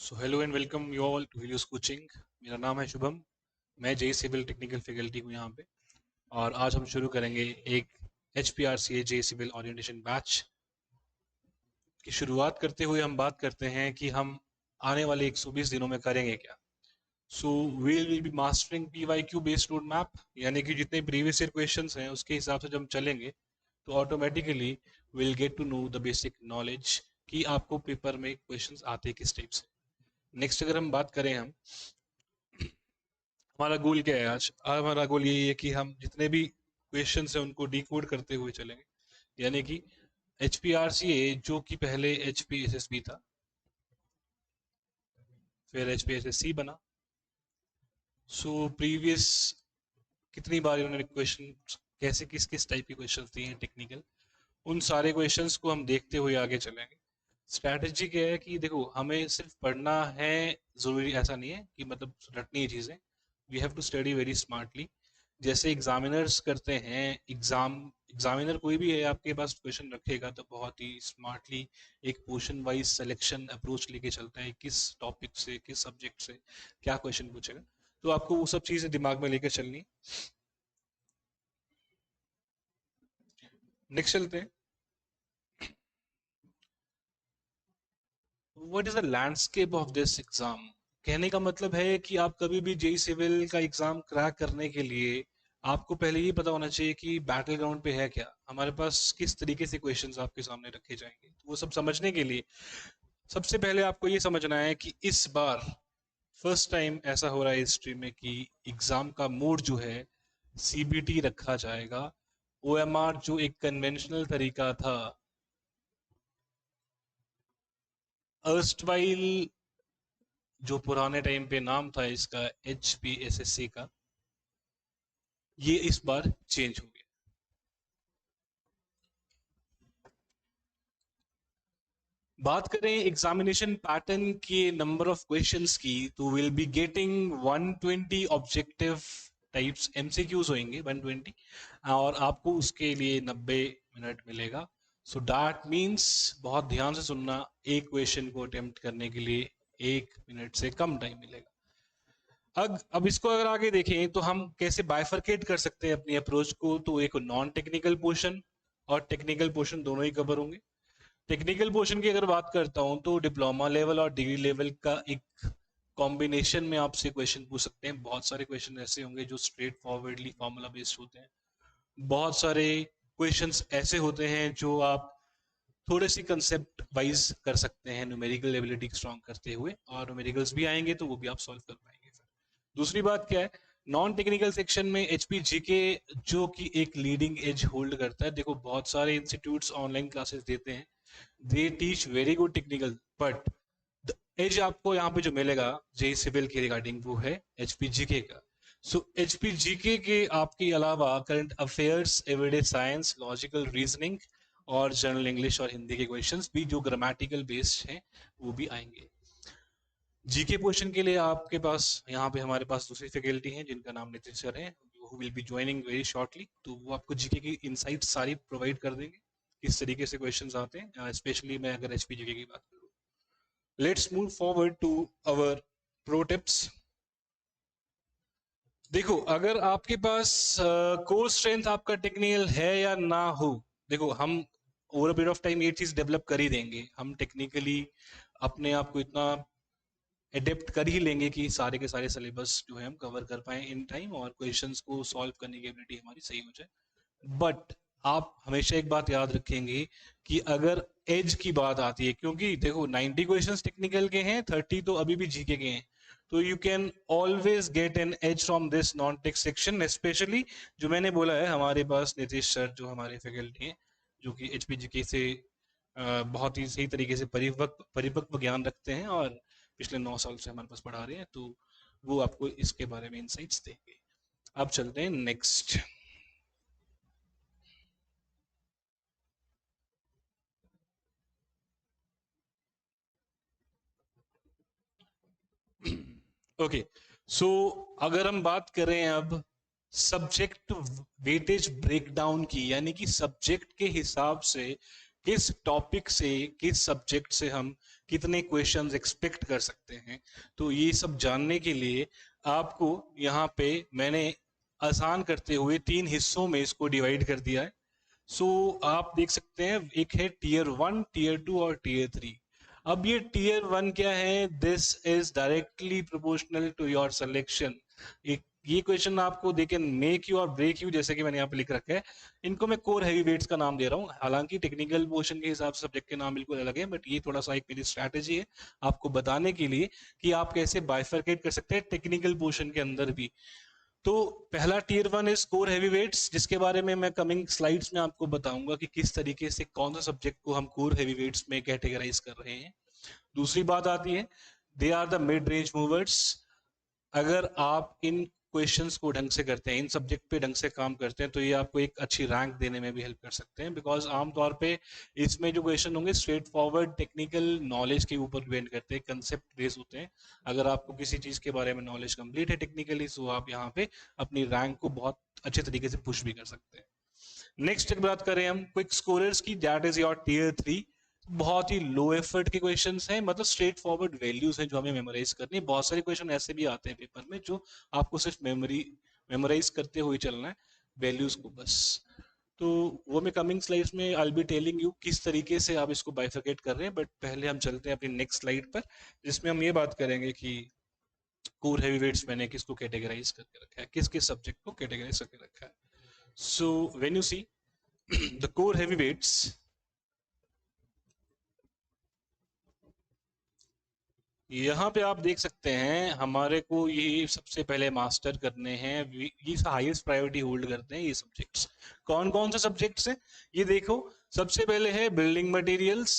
So hello and welcome you all to videos coaching. मेरा नाम है शुभम। मैं जे सिविल टेक्निकल फैकल्टी हूँ यहाँ पे। और आज हम शुरू करेंगे एक एच पी आर सी ए जे सिविल ओरिएंटेशन बैच की शुरुआत करते हुए हम बात करते हैं कि हम आने वाले 120 दिनों में करेंगे क्या। So will be mastering P Y Q based road map, यानी कि जितने प्रीवियस ईयर क्वेश्चन हैं उसके हिसाब से जब हम चलेंगे तो automatically will get to know the basic knowledge कि आपको पेपर में क्वेश्चंस आते किस टाइप से। नेक्स्ट अगर हम बात करें, हम हमारा गोल क्या है आज हमारा गोल यही है कि हम जितने भी क्वेश्चन हैं उनको डिकोड करते हुए चलेंगे। यानी कि H P R C A जो कि पहले H P S S B था, फिर H P S S C बना। सो प्रीवियस कितनी बार उन्होंने क्वेश्चन कैसे किस किस टाइप के क्वेश्चन दिए हैं टेक्निकल, उन सारे क्वेश्चंस को हम देखते हुए आगे चलेंगे। स्ट्रैटेजी क्या है कि देखो, हमें सिर्फ पढ़ना है जरूरी ऐसा नहीं है कि मतलब रटनी है चीजें। We have to study very smartly. जैसे एग्जामिनर्स करते हैं, एग्जामिनर कोई भी है आपके पास क्वेश्चन रखेगा तो बहुत ही स्मार्टली एक पोर्शन वाइज सिलेक्शन अप्रोच लेके चलता है, किस टॉपिक से किस सब्जेक्ट से क्या क्वेश्चन पूछेगा। तो आपको वो सब चीजें दिमाग में लेकर चलनी है। नेक्स्ट चलते हैं। What is the landscape of this exam. कहने का मतलब है कि आप कभी भी जेई सिविल का एग्जाम क्रैक करने के लिए आपको पहले ये पता होना चाहिए कि बैटल ग्राउंड पे है क्या, हमारे पास किस तरीके से क्वेश्चंस आपके सामने रखे जाएंगे। तो वो सब समझने के लिए सबसे पहले आपको ये समझना है कि इस बार फर्स्ट टाइम ऐसा हो रहा है हिस्ट्री में कि एग्जाम का मोड जो है सीबीटी रखा जाएगा। ओएमआर जो एक कन्वेंशनल तरीका था, अर्स्टवाइल जो पुराने टाइम पे नाम था इसका H P S S C का, ये इस बार चेंज हो गया। बात करें एग्जामिनेशन पैटर्न के नंबर ऑफ क्वेश्चंस की, तो will be getting 120 objective types MCQs होंगे 120, और आपको उसके लिए 90 मिनट मिलेगा। सो दैट मीन्स बहुत ध्यान से सुनना, एक क्वेश्चन को अटेम्प्ट करने के लिए 1 मिनट से कम टाइम मिलेगा। अब इसको अगर आगे देखें तो हम कैसे बाइफरकेट कर सकते हैं अपनी अप्रोच को। तो एक नॉन टेक्निकल पोर्शन और टेक्निकल पोर्शन दोनों ही कवर होंगे। टेक्निकल पोर्शन की अगर बात करता हूं तो डिप्लोमा लेवल और डिग्री लेवल का एक कॉम्बिनेशन में आपसे क्वेश्चन पूछ सकते हैं। बहुत सारे क्वेश्चन ऐसे होंगे जो स्ट्रेट फॉरवर्डली फॉर्मूला बेस्ड होते हैं। बहुत सारे क्वेश्चंस ऐसे होते हैं जो आप थोड़े सी कंसेप्ट वाइज कर सकते हैं न्यूमेरिकल एबिलिटी स्ट्रॉन्ग करते हुए, और न्यूमेरिकल्स भी आएंगे तो वो भी आप सॉल्व कर पाएंगे। फिर दूसरी बात क्या है, नॉन टेक्निकल सेक्शन में एचपीजी के जो कि एक लीडिंग एज होल्ड करता है। देखो, बहुत सारे इंस्टीट्यूट्स ऑनलाइन क्लासेस देते हैं, they teach very good technical, but the edge आपको यहाँ पे जो मिलेगा जे सिविल के रिगार्डिंग वो है एचपीजीके का। सो एचपीजीके के आपके अलावा current affairs, everyday science, logical reasoning और जनरल इंग्लिश और हिंदी के क्वेश्चंस भी जो ग्रामेटिकल बेस्ड हैं वो भी आएंगे। जीके पोर्शन के लिए आपके पास यहाँ पे हमारे पास दूसरी फैकल्टी हैं जिनका नाम नितिन सर है, who will be joining very shortly. तो वो आपको जीके की इनसाइट सारी प्रोवाइड कर देंगे, किस तरीके से क्वेश्चंस आते हैं, स्पेशली मैं अगर एचपी जीके की बात करूँ। Let's move forward to our pro tips. देखो, अगर आपके पास कोर स्ट्रेंथ आपका टेक्निकल है या ना हो, देखो हम over a period of time ये चीज डेवलप कर ही देंगे। हम टेक्निकली अपने आप को इतना एडेप्ट कर ही लेंगे कि सारे के सारे सिलेबस जो है हम कवर कर पाए इन टाइम, और क्वेश्चंस को सॉल्व करने की एबिलिटी हमारी सही हो जाए। बट आप हमेशा एक बात याद रखेंगे कि अगर एज की बात आती है, क्योंकि देखो 90 क्वेश्चंस टेक्निकल के हैं, 30 तो अभी भी जीके के हैं, तो you can always get an edge from this non tech section. Specially जो मैंने बोला है, हमारे पास नीतीश सर जो हमारे फैकल्टी हैं जो कि एचपीजीके से बहुत ही सही तरीके से परिपक्व परिपक्व ज्ञान रखते हैं और पिछले 9 साल से हमारे पास पढ़ा रहे हैं, तो वो आपको इसके बारे में इंसाइट्स देंगे। अब चलते हैं नेक्स्ट। ओके, सो अगर हम बात करें अब सब्जेक्ट वेटेज ब्रेकडाउन की, यानी कि सब्जेक्ट के हिसाब से किस टॉपिक से, किस सब्जेक्ट से हम कितने क्वेश्चंस एक्सपेक्ट कर सकते हैं। तो ये सब जानने के लिए आपको यहाँ पे मैंने आसान करते हुए 3 हिस्सों में इसको डिवाइड कर दिया है। सो आप देख सकते हैं, एक है टीयर 1, टीयर 2 और टीयर 3। अब ये टीयर 1 क्या है? This is directly proportional to your selection. ये क्वेश्चन आपको दे कैन मेक यू और ब्रेक यू, जैसे कि मैंने यहाँ पे लिख रखा है। इनको मैं कोर हैवी वेट्स का नाम दे रहा हूँ, हालांकि टेक्निकल पोर्शन के हिसाब से सब्जेक्ट के नाम बिल्कुल अलग है, बट ये थोड़ा सा एक मेरी स्ट्रैटेजी है आपको बताने के लिए कि आप कैसे बाइफरकेट कर सकते हैं टेक्निकल पोर्शन के अंदर भी। तो पहला tier 1 is core heavy weights, जिसके बारे में मैं कमिंग स्लाइड्स में आपको बताऊंगा कि किस तरीके से कौन सा सब्जेक्ट को हम कोर हैवी वेट्स में कैटेगराइज कर रहे हैं। दूसरी बात आती है, they are the mid range movers. अगर आप इन क्वेश्चंस को ढंग से करते हैं, इन सब्जेक्ट पे ढंग से काम करते हैं, तो ये आपको एक अच्छी रैंक देने में भी हेल्प कर सकते हैं। बिकॉज आमतौर पे इसमें जो क्वेश्चन होंगे स्ट्रेट फॉरवर्ड टेक्निकल नॉलेज के ऊपर डिपेंड करते हैं, कंसेप्ट बेस्ड होते हैं। अगर आपको किसी चीज के बारे में नॉलेज कंप्लीट है टेक्निकली, तो आप यहाँ पे अपनी रैंक को बहुत अच्छे तरीके से पुश भी कर सकते हैं। नेक्स्ट बात करें हम क्विक स्कोरर्स की, दैट इज योर टीयर 3। बहुत ही लो एफर्ट के क्वेश्चंस हैं, मतलब स्ट्रेट फॉरवर्ड वैल्यूज हैं जो हमें मेमोराइज करनी है। बहुत सारे क्वेश्चन ऐसे भी आते हैं पेपर में जो आपको सिर्फ मेमोराइज करते हुए चलना है वैल्यूज को बस। तो वो मैं कमिंग स्लाइड्स में आई बी टेलिंग यू किस तरीके से आप इसको बाइफरकेट कर रहे हैं। बट पहले हम चलते हैं अपनी नेक्स्ट स्लाइड पर, जिसमें हम ये बात करेंगे कि कोर हैवी वेट्स मैंने किसको कैटेगराइज करके रखा है, किस किस सब्जेक्ट को कैटेगराइज करके रखा है। So when you see the core heavy weights, यहाँ पे आप देख सकते हैं हमारे को ये सबसे पहले मास्टर करने हैं, ये हाईएस्ट प्रायोरिटी होल्ड करते हैं ये सब्जेक्ट्स। कौन कौन से सब्जेक्ट्स हैं ये देखो। सबसे पहले है बिल्डिंग मटेरियल्स।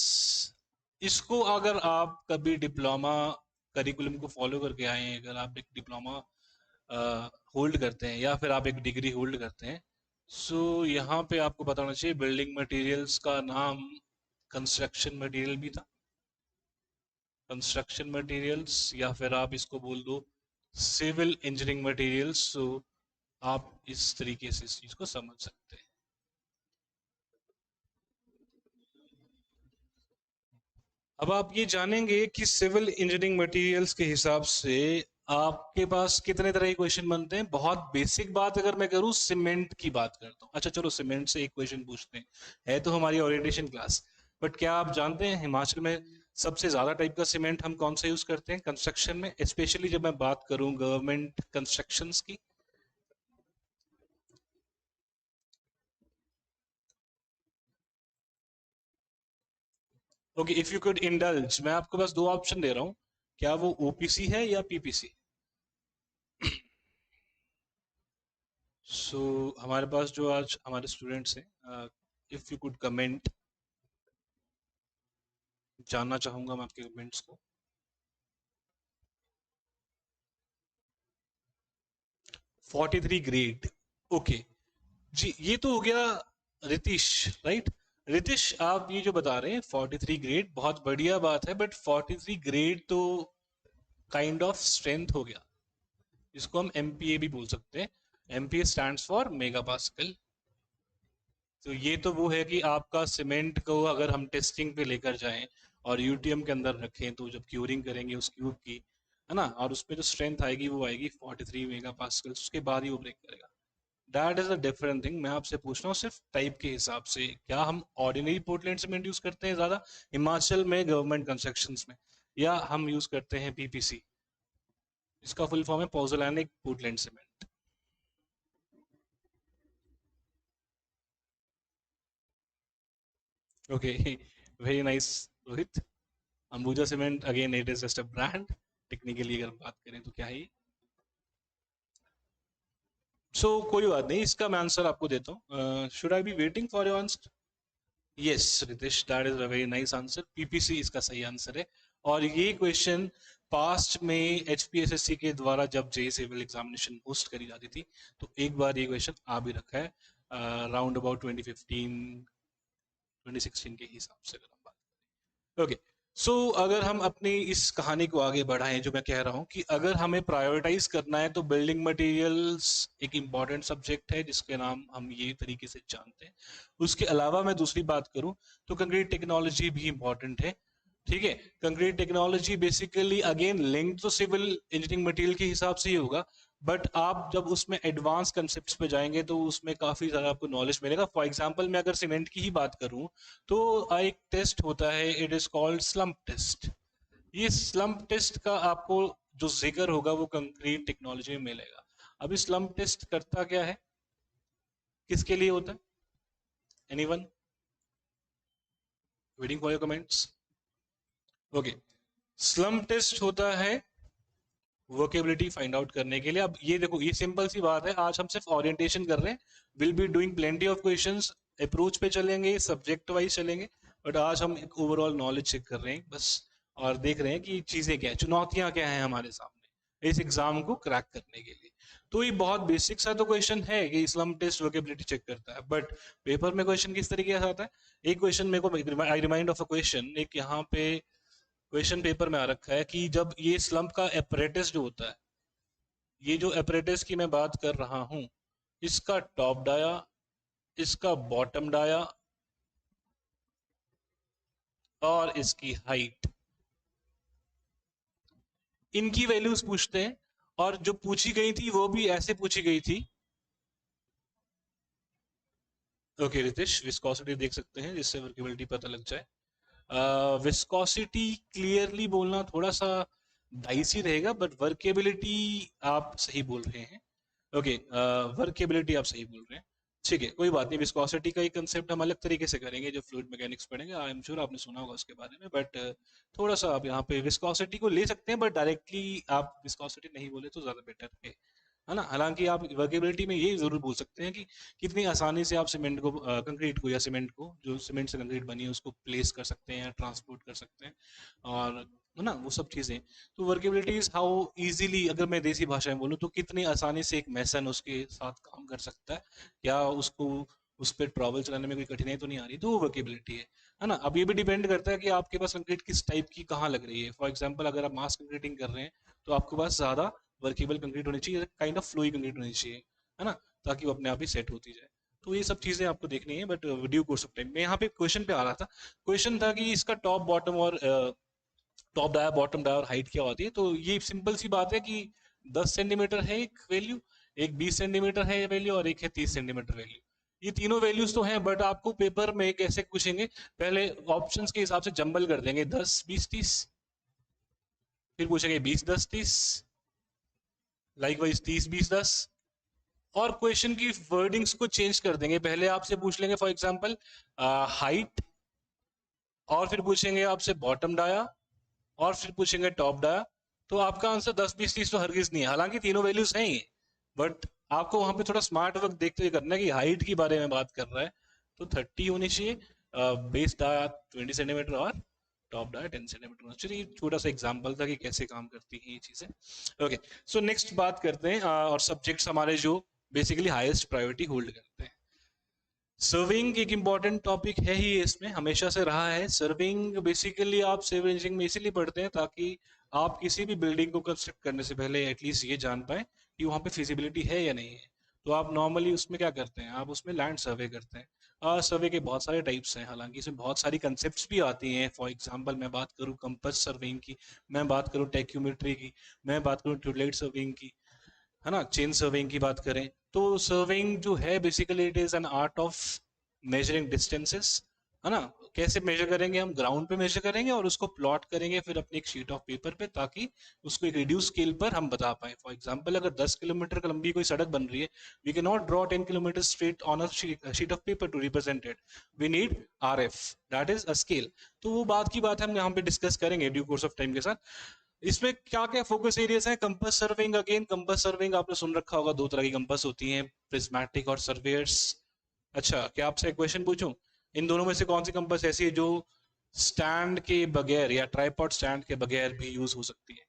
इसको अगर आप कभी डिप्लोमा करिकुलम को फॉलो करके आए हैं, अगर आप एक डिप्लोमा होल्ड करते हैं या फिर आप एक डिग्री होल्ड करते हैं, सो यहाँ पे आपको पता होना चाहिए बिल्डिंग मटेरियल्स का नाम कंस्ट्रक्शन मटेरियल भी था, कंस्ट्रक्शन मटेरियल्स, या फिर आप इसको बोल दो सिविल इंजीनियरिंग मटेरियल्स। सो आप इस तरीके से इस चीज को समझ सकते हैं। अब आप ये जानेंगे कि सिविल इंजीनियरिंग मटेरियल्स के हिसाब से आपके पास कितने तरह के क्वेश्चन बनते हैं। बहुत बेसिक बात अगर मैं करूं, सीमेंट की बात करता हूं। अच्छा चलो सीमेंट से एक क्वेश्चन पूछते हैं, है तो हमारी ओरिएंटेशन क्लास, बट क्या आप जानते हैं हिमाचल में सबसे ज्यादा टाइप का सीमेंट हम कौन सा यूज करते हैं कंस्ट्रक्शन में, स्पेशली जब मैं बात करूं गवर्नमेंट कंस्ट्रक्शंस की? Okay, if you could indulge, मैं आपको बस दो ऑप्शन दे रहा हूं, क्या वो ओपीसी है या पीपीसी? सो हमारे पास जो आज हमारे स्टूडेंट्स हैं, इफ यू कुड कमेंट, जानना चाहूंगा मैं आपके कमेंट्स को। 43 ग्रेड, ओके जी, ये तो हो गया रितिश, राइट? रितिश आप ये जो बता रहे हैं 43 ग्रेड, बहुत बढ़िया बात है, बट 43 ग्रेड तो काइंड ऑफ स्ट्रेंथ हो गया, इसको हम एमपीए भी बोल सकते हैं। MPa stands for mega pascal. तो ये तो वो है कि आपका सीमेंट को अगर हम टेस्टिंग पे लेकर जाएं और यूटीएम के अंदर रखें, तो जब क्यूरिंग करेंगे उस क्यूब की, है ना, और उसमें जो स्ट्रेंथ आएगी वो आएगी 43 मेगा पास्कल, उसके बाद ही वो ब्रेक करेगा। That is a different thing. मैं आपसे पूछ रहा हूँ सिर्फ टाइप के हिसाब से, क्या हम ऑर्डिनरी पोर्टलैंड सीमेंट यूज करते हैं ज्यादा हिमाचल में गवर्नमेंट कंस्ट्रक्शन में, या हम यूज करते हैं पीपीसी? इसका फुल फॉर्म है pozzolanic Portland cement. Okay, very nice Rohit. Ambuja cement again it is just a brand, technically अगर बात करें तो क्या है। सो कोई बात नहीं, इसका मैं आंसर आपको देता हूँ। Should I be waiting for your answer? Yes Ritesh, that is a very nice answer, PPC इसका सही आंसर है। और ये क्वेश्चन पास्ट में एचपीएसएससी के द्वारा जब जे सिविल एग्जामिनेशन होस्ट करी जाती थी, तो एक बार ये क्वेश्चन आ भी रखा है, राउंड अबाउट 2015 2016 के हिसाब से अगर हम बात करें। ओके, अगर हम अपनी इस कहानी को आगे बढ़ाएं, जो मैं कह रहा हूं कि अगर हमें प्रायोरिटाइज करना है तो बिल्डिंग मटेरियल्स एक इम्पॉर्टेंट सब्जेक्ट है जिसके नाम हम ये तरीके से जानते हैं। उसके अलावा मैं दूसरी बात करूं तो कंक्रीट टेक्नोलॉजी भी इम्पॉर्टेंट है। ठीक है, concrete technology basically again link तो सिविल इंजीनियरिंग मटेरियल के हिसाब से ही होगा, बट आप जब उसमें एडवांस कंसेप्ट पे जाएंगे तो उसमें काफी सारा आपको नॉलेज मिलेगा। फॉर एग्जांपल मैं अगर सीमेंट की ही बात करूं तो एक टेस्ट होता है, it is called slump test. ये स्लम्प टेस्ट का आपको जो जिक्र होगा वो कंक्रीट टेक्नोलॉजी में मिलेगा। अभी स्लम्प टेस्ट करता क्या है, किसके लिए होता है? Anyone? Waiting for your comments. Okay, slump test होता है वर्केबिलिटी फाइंड आउट करने के लिए। अब ये देखो, ये सिंपल सी बात है, आज हम सिर्फ ओरिएंटेशन कर रहे हैं। Will be doing plenty of questions, approach पे चलेंगे, सब्जेक्ट वाइज चलेंगे, बट आज हम एक ओवरऑल नॉलेज चेक कर रहे हैं बस, और देख रहे हैं कि चीजें क्या है, चुनौतियां क्या हैं हमारे सामने इस एग्जाम को क्रैक करने के लिए। तो ये बहुत बेसिक सा तो क्वेश्चन है कि स्लम्प टेस्ट वर्केबिलिटी चेक करता है, बट पेपर में क्वेश्चन किस तरीके से आता है? एक क्वेश्चन मेरे को, I remind of a question, एक यहाँ पे क्वेश्चन पेपर में आ रखा है कि जब ये स्लम्प का एपरेटस जो होता है, ये जो एपरेटस की मैं बात कर रहा हूं, इसका टॉप डाया, इसका बॉटम डाया और इसकी हाइट, इनकी वैल्यूज पूछते हैं। और जो पूछी गई थी वो भी ऐसे पूछी गई थी। ओके रितेश, विस्कोसिटी देख सकते हैं जिससे वर्केबिलिटी पता लग जाए। विस्कोसिटी क्लियरली बोलना थोड़ा सा डाइसी रहेगा, बट वर्केबिलिटी आप सही बोल रहे हैं। ओके, वर्केबिलिटी आप सही बोल रहे हैं। ठीक है, कोई बात नहीं, विस्कोसिटी का ही कंसेप्ट हम अलग तरीके से करेंगे जब फ्लूइड मैकेनिक्स पढ़ेंगे। आई एम श्योर आपने सुना होगा उसके बारे में, बट थोड़ा सा आप यहाँ पे विस्कोसिटी को ले सकते हैं, बट डायरेक्टली आप विस्कोसिटी नहीं बोले तो ज्यादा बेटर है ना। हालांकि आप वर्केबिलिटी में ये जरूर बोल सकते हैं कि कितनी आसानी से आप सीमेंट को, कंक्रीट को, या सीमेंट को जो सीमेंट से कंक्रीट बनी है उसको प्लेस कर सकते हैं या ट्रांसपोर्ट कर सकते हैं, और है ना वो सब चीजें। तो वर्केबिलिटी इज हाउ इजीली, अगर मैं देसी भाषा में बोलूँ तो कितनी आसानी से एक मैसन उसके साथ काम कर सकता है, या उसको उस पर ट्रॉवल चलाने में कोई कठिनाई तो नहीं आ रही, तो वो वर्केबिलिटी है ना। अब ये भी डिपेंड करता है कि आपके पास कंक्रीट किस टाइप की कहाँ लग रही है। फॉर एग्जाम्पल अगर आप मास कंक्रीटिंग कर रहे हैं तो आपके पास ज्यादा वर्केबल कंक्रीट होनी चाहिए, काइंड ऑफ फ्लोई कंक्रीट होनी चाहिए, है ना, ताकि वो अपने आप ही सेट होती जाए। तो ये सब चीजें आपको देखनी है, but due course of time मैं यहाँ पे क्वेश्चन पे आ रहा था। क्वेश्चन था कि इसका टॉप बॉटम और टॉप डाया, बॉटम डाया और हाइट क्या होती है। तो ये सिंपल सी बात है कि 10 सेंटीमीटर है एक वैल्यू, एक 20 सेंटीमीटर है वैल्यू, और एक है 30 सेंटीमीटर वैल्यू। ये तीनों वैल्यूज तो हैं, बट आपको पेपर में कैसे पूछेंगे, पहले ऑप्शंस के हिसाब से जंबल कर देंगे, 10 20 30, फिर पूछेंगे 20 10 30, लाइकवाइज 30 20 10, और क्वेश्चन की वर्डिंग्स को चेंज कर देंगे। पहले आपसे पूछ लेंगे फॉर एग्जांपल हाइट, और फिर पूछेंगे आपसे बॉटम डाया, और फिर पूछेंगे टॉप डाया। तो आपका आंसर 10 20 30 तो हरगिज नहीं है, हालांकि तीनों वैल्यूज हैं ही, बट आपको वहां पे थोड़ा स्मार्ट वर्क देखते हुए करना है कि हाइट की बारे में बात कर रहा है तो 30 होनी चाहिए, बेस डाया 20 सेंटीमीटर और टॉप डाया 10 सेंटीमीटर होना चाहिए। छोटा सा एग्जांपल था कि कैसे काम करती हैं ये चीजें। ओके, सो नेक्स्ट बात करते हैं, और सब्जेक्ट्स हमारे जो बेसिकली हाईएस्ट प्रायोरिटी होल्ड करते हैं। सर्विंग एक इम्पॉर्टेंट टॉपिक है ही, इसमें हमेशा से रहा है। सर्विंग बेसिकली आप सिविल इंजीनियरिंग में इसीलिए पढ़ते हैं ताकि आप किसी भी बिल्डिंग को कंस्ट्रक्ट करने से पहले एटलीस्ट ये जान पाए कि वहाँ पे फिजिबिलिटी है या नहीं है। तो आप नॉर्मली उसमें क्या करते हैं, आप उसमें लैंड सर्वे करते हैं। सर्वे के बहुत सारे टाइप्स हैं, हालांकि इसमें बहुत सारी कंसेप्ट भी आती हैं। फॉर एग्जाम्पल मैं बात करूँ कंपस सर्विंग की, मैं बात करूँ टेक्यूमेट्री की, मैं बात करूँ ट्यूबलाइट सर्विंग की, है ना, चेन सर्वेइंग की बात करें तो सर्वेइंग जो है basically it is an art of measuring distances, है ना। कैसे मेजर करेंगे, हम ग्राउंड पे मेजर करेंगे और उसको प्लॉट करेंगे फिर अपनी एक शीट ऑफ पेपर पे, ताकि उसको एक रिड्यूस स्केल पर हम बता पाए। फॉर एग्जांपल अगर 10 किलोमीटर लंबी कोई सड़क बन रही है, we can not draw 10 kilometre straight on a sheet of paper to represent it, we need RF, that is a scale. तो वो बात की बात हम यहाँ पे डिस्कस करेंगे ड्यू कोर्स ऑफ टाइम के साथ। इसमें क्या क्या फोकस एरियाज हैं? Compass serving, again compass serving आपने सुन रखा होगा, दो तरह की कंपास होती हैं, प्रिज्मेटिक और सर्वेयर्स। अच्छा, क्या आपसे एक क्वेश्चन पूछूं, इन दोनों में से कौन सी कंपास ऐसी है जो स्टैंड के बगैर या ट्राइपॉड स्टैंड के बगैर भी यूज हो सकती है?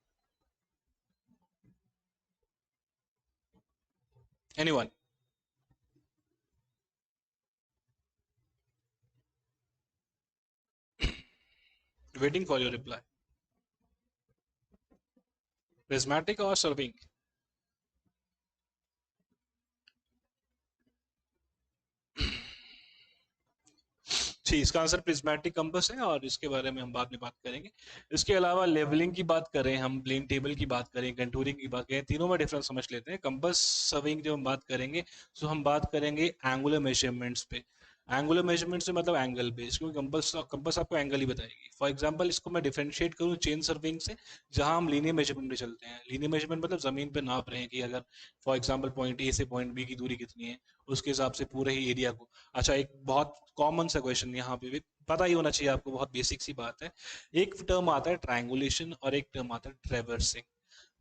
Anyone? Waiting for your reply. Prismatic और सर्विंग? जी, इसका आंसर प्रिज्मेटिक कंपास है और इसके बारे में हम बाद में बात करेंगे। इसके अलावा लेवलिंग की बात करें, हम प्लेन टेबल की बात करें, कंटूरिंग की बात करें, तीनों में डिफरेंस समझ लेते हैं। कंपास सर्विंग जब हम बात करेंगे तो हम बात करेंगे एंगुलर मेजरमेंट्स पे। एंगुलर मेजरमेंट से मतलब एंगल बेस, क्योंकि कंपास कंपास आपको एंगल ही बताएगी। फॉर एग्जांपल इसको मैं डिफरेंशिएट करूँ चेन सर्विंग से, जहां हम लीनियर मेजरमेंट पे चलते हैं। लीनियर मेजरमेंट मतलब जमीन पे नाप रहे हैं कि अगर फॉर एग्जांपल पॉइंट ए से पॉइंट बी की दूरी कितनी है, उसके हिसाब से पूरे ही एरिया को। अच्छा, एक बहुत कॉमन सा क्वेश्चन यहाँ पे भी पता ही होना चाहिए आपको, बहुत बेसिक सी बात है। एक टर्म आता है ट्रायंगुलेशन और एक टर्म आता है ट्रेवर्सिंग।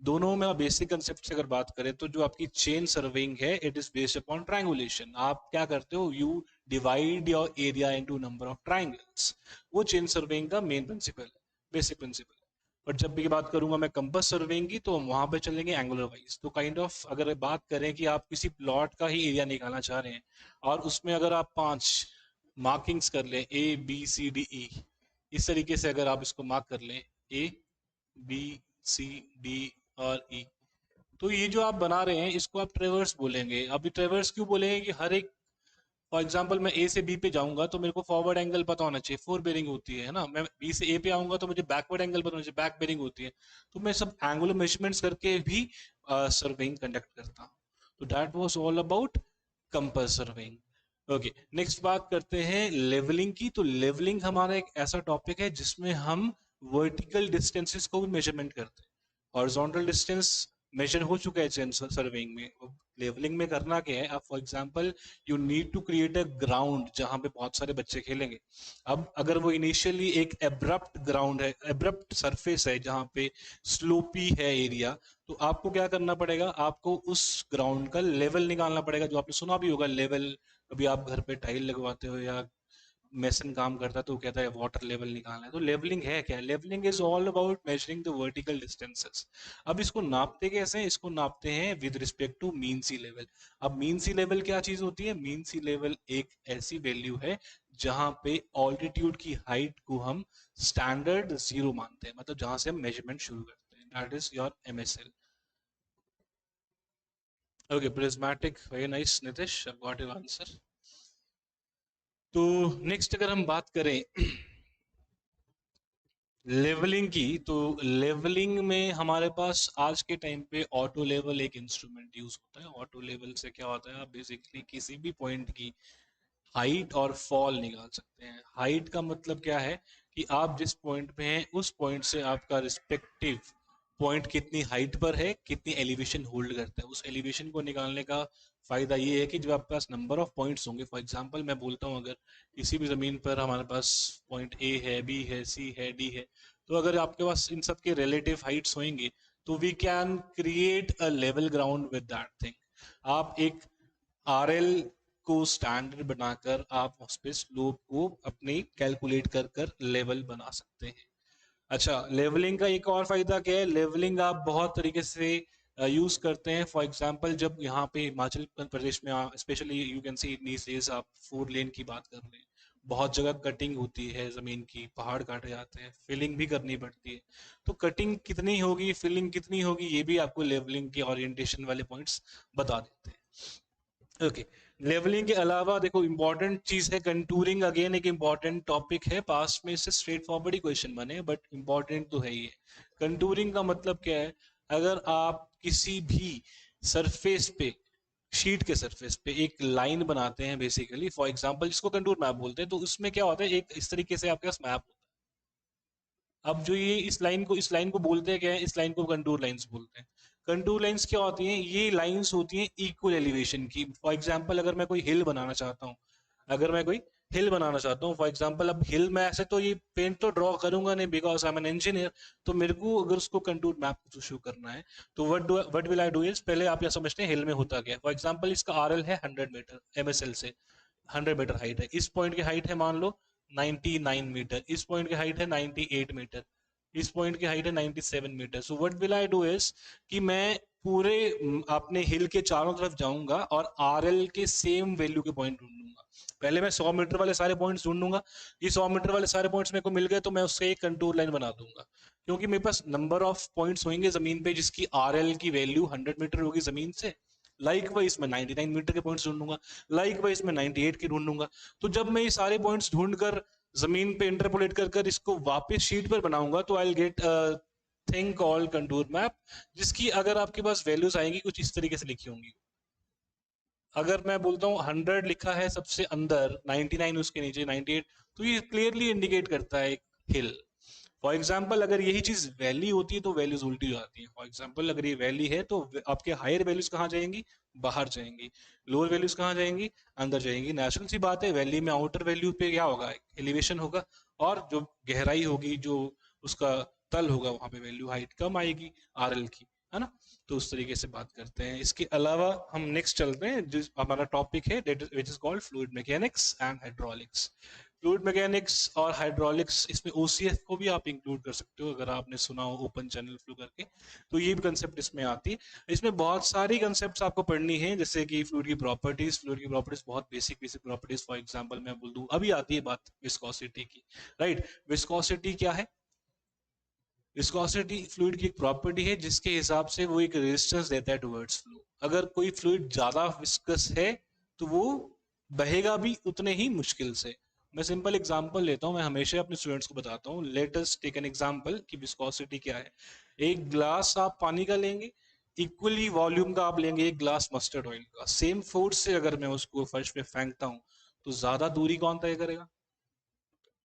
दोनों में बेसिक कंसेप्ट से अगर बात करें तो जो आपकी चेन सर्विंग है it is based upon triangulation. आप क्या करते हो, you divide your area into number of triangles. वो चेन सर्विंग का मेन प्रिंसिपल है, बेसिक प्रिंसिपल। और जब भी बात करूंगा मैं कंपास सर्विंग की, तो वहां पे चलेंगे एंगुलर वाइज। तो काइंड ऑफ अगर बात करें कि आप किसी प्लॉट का ही एरिया निकालना चाह रहे हैं और उसमें अगर आप 5 मार्किंग्स कर लें, A B C D E, इस तरीके से अगर आप इसको मार्क कर लें ए बी सी डी और ई, तो ये जो आप बना रहे हैं इसको आप ट्रेवर्स बोलेंगे। अभी ट्रेवर्स क्यों बोलेंगे कि हर एक, फॉर एग्जाम्पल मैं ए से बी पे जाऊंगा तो मेरे को फॉरवर्ड एंगल पता होना चाहिए, फोर बेरिंग होती है ना। मैं बी से ए पे आऊंगा तो मुझे बैकवर्ड एंगल पता होना चाहिए, बैक बेरिंग होती है। तो मैं सब एंगुलर मेजरमेंट्स करके भी सर्वेइंग कंडक्ट करता हूँ। तो that was all about compass surveying. Okay, next बात करते हैं लेवलिंग की। तो लेवलिंग हमारा एक ऐसा टॉपिक है जिसमें हम वर्टिकल डिस्टेंसेस को भी मेजरमेंट करते हैं। हॉरिजॉन्टल डिस्टेंस मेजर हो चुका है चेन सर्वेइंग में। लेवलिंग में करना क्या है, आप for example you need to create a ground जहां पे बहुत सारे बच्चे खेलेंगे। अब अगर वो इनिशियली एक एब्रप्ट ग्राउंड है, एब्रप्ट सरफेस है जहां पे स्लोपी है एरिया, तो आपको क्या करना पड़ेगा, आपको उस ग्राउंड का लेवल निकालना पड़ेगा। जो आपने सुना भी होगा लेवल, कभी आप घर पे टाइल लगवाते हो या मेसन काम करता है तो कहता है वाटर लेवल निकालना है। तो लेवलिंग है क्या, levelling is all about measuring the vertical distances. अब इसको नापते कैसे हैं, इसको नापते हैं with respect to mean sea level. अब मीन सी लेवल क्या चीज होती है, मीन सी लेवल एक ऐसी वैल्यू है जहां पे ऑल्टीट्यूड की हाइट को हम स्टैंडर्ड जीरो मानते हैं, मतलब जहां से हम मेजरमेंट शुरू करते हैं। That is your MSL। Okay, prismatic, very nice Nitish, I got your answer. तो नेक्स्ट अगर हम बात करें लेवलिंग की, तो लेवलिंग में हमारे पास आज के टाइम पे ऑटो लेवल एक इंस्ट्रूमेंट यूज होता है। ऑटो लेवल से क्या होता है, आप बेसिकली किसी भी पॉइंट की हाइट और फॉल निकाल सकते हैं। हाइट का मतलब क्या है कि आप जिस पॉइंट पे हैं उस पॉइंट से आपका रिस्पेक्टिव पॉइंट कितनी हाइट पर है, कितनी एलिवेशन होल्ड करता है। उस एलिवेशन को निकालने का फायदा ये है कि जब आपके पास नंबर ऑफ पॉइंट्स होंगे, फॉर एग्जांपल मैं बोलता हूँ अगर किसी भी जमीन पर हमारे पास पॉइंट ए है, बी है, सी है, डी है, तो अगर आपके पास इन सब के रिलेटिव हाइट्स होंगे तो we can create a level ground with that thing. आप एक RL को स्टैंडर्ड बनाकर आप उस पे स्लोप को अपने कैलकुलेट कर कर लेवल बना सकते हैं। अच्छा, लेवलिंग का एक और फायदा क्या है, लेवलिंग आप बहुत तरीके से यूज करते हैं। फॉर एग्जांपल जब यहाँ पे हिमाचल प्रदेश में specially you can see these days, आप 4 लेन की बात कर रहे हैं, बहुत जगह कटिंग होती है जमीन की, पहाड़ काटे जाते हैं, फिलिंग भी करनी पड़ती है। तो कटिंग कितनी होगी, फिलिंग कितनी होगी, ये भी आपको लेवलिंग के ओरिएंटेशन वाले पॉइंट्स बता देते हैं। ओके, लेवलिंग के अलावा देखो इंपॉर्टेंट चीज है कंटूरिंग। अगेन एक इंपॉर्टेंट टॉपिक है, पास्ट में इससे स्ट्रेट फॉरवर्ड ही क्वेश्चन बने, बट इंपॉर्टेंट तो है ही है। कंटूरिंग का मतलब क्या है, अगर आप किसी भी सरफेस पे, शीट के सरफेस पे एक लाइन बनाते हैं बेसिकली, फॉर एग्जांपल जिसको कंटूर मैप बोलते हैं, तो उसमें क्या होता है, एक इस तरीके से आपके पास मैप होता है। अब जो ये इस लाइन को बोलते हैं क्या है, इस लाइन को कंटूर लाइंस बोलते हैं। कंटूर लाइंस क्या होती हैं, ये लाइंस होती हैं इक्वल एलिवेशन की। फॉर एग्जांपल अगर मैं कोई हिल बनाना चाहता हूँ, अगर मैं कोई हिल बनाना चाहता हूँ फॉर एग्जांपल, अब हिल मैं ऐसे तो ये पेंट तो ड्रॉ करूंगा नहीं because I am an engineer. तो मेरे को अगर उसको कंटूर मैप शो करना है तो what will I do is, पहले आप यह समझते हैं हिल में होता क्या है। फॉर एग्जांपल इसका RL है 100 मीटर, MSL से 100 मीटर हाइट है, इस पॉइंट की हाइट है मान लो 99 मीटर, इस पॉइंट की हाइट है 98 मीटर। इस पॉइंट की हाइट है 97 metre. So what will I do is कि मैं पूरे अपने हिल के चारों तरफ जाऊंगा और आरएल के सेम वैल्यू के पॉइंट ढूंढूंगा। पहले मैं 100 मीटर वाले सारे पॉइंट्स ढूंढूंगा, ये 100 मीटर वाले सारे पॉइंट्स मेरे को मिल गए तो मैं उससे एक कंटूर लाइन बना दूंगा, क्योंकि मेरे पास नंबर ऑफ पॉइंट्स होंगे जमीन पे जिसकी आरएल की वैल्यू 100 मीटर होगी जमीन से। लाइक वाइज मैं 99 मीटर के पॉइंट्स ढूंढूंगा, लाइक वाइज मैं 98 के ढूंढूंगा। तो जब मैं ये सारे पॉइंट्स ढूंढकर जमीन पे इंटरपोलेट कर कर इसको वापस शीट पर बनाऊंगा तो I will get thing called contour map, जिसकी अगर आपके पास वैल्यूज आएंगी कुछ इस तरीके से लिखी होंगी। अगर मैं बोलता हूँ 100 लिखा है सबसे अंदर, 99 उसके नीचे 98, तो ये क्लियरली इंडिकेट करता है एक हिल। फॉर एग्जाम्पल अगर यही चीज वैली होती है तो वैल्यूज उल्टी हो जाती है। फॉर एग्जाम्पल अगर ये वैली है तो आपके हायर वैल्यूज कहाँ जाएंगी, बाहर जाएंगी, लोअर वैल्यूज कहाँ जाएंगी, अंदर जाएंगी। नेचुरल सी बात है, वैली में आउटर वैल्यू पे क्या होगा, एलिवेशन होगा, और जो गहराई होगी, जो उसका तल होगा, वहां पे वैल्यू हाइट कम आएगी आरएल की, है ना। तो उस तरीके से बात करते हैं। इसके अलावा हम नेक्स्ट चलते हैं, जो हमारा टॉपिक है which is called fluid mechanics and hydraulics. Fluid mechanics और हाइड्रोलिक्स, इसमें ओसीएफ को भी आप इंक्लूड कर सकते हो अगर आपने सुना हो ओपन चैनल फ्लो करके, तो ये भी कंसेप्ट इसमें आती है। इसमें बहुत सारी कंसेप्ट्स आपको पढ़नी है, जैसे कि फ्लूइड की प्रॉपर्टीज। फ्लूइड की प्रॉपर्टीज बहुत basic basic properties, for example मैं बोल दूं, अभी आती है बात विस्कोसिटी की, राइट। विस्कोसिटी क्या है? विस्कोसिटी फ्लूइड की एक प्रॉपर्टी है जिसके हिसाब से वो एक रेजिस्टेंस देता है टुवर्ड्स फ्लो। अगर कोई फ्लूइड ज्यादा विस्कस है तो वो बहेगा भी उतने ही मुश्किल से। मैं सिंपल एग्जांपल लेता हूं, मैं हमेशा अपने स्टूडेंट्स को बताता हूं, let us take an example कि विस्कोसिटी क्या है। एक ग्लास आप पानी का लेंगे, इक्वली वॉल्यूम का आप लेंगे एक ग्लास मस्टर्ड ऑयल का, सेम फोर्स से अगर मैं उसको फर्श पे फेंकता हूं तो ज्यादा दूरी कौन तय करेगा?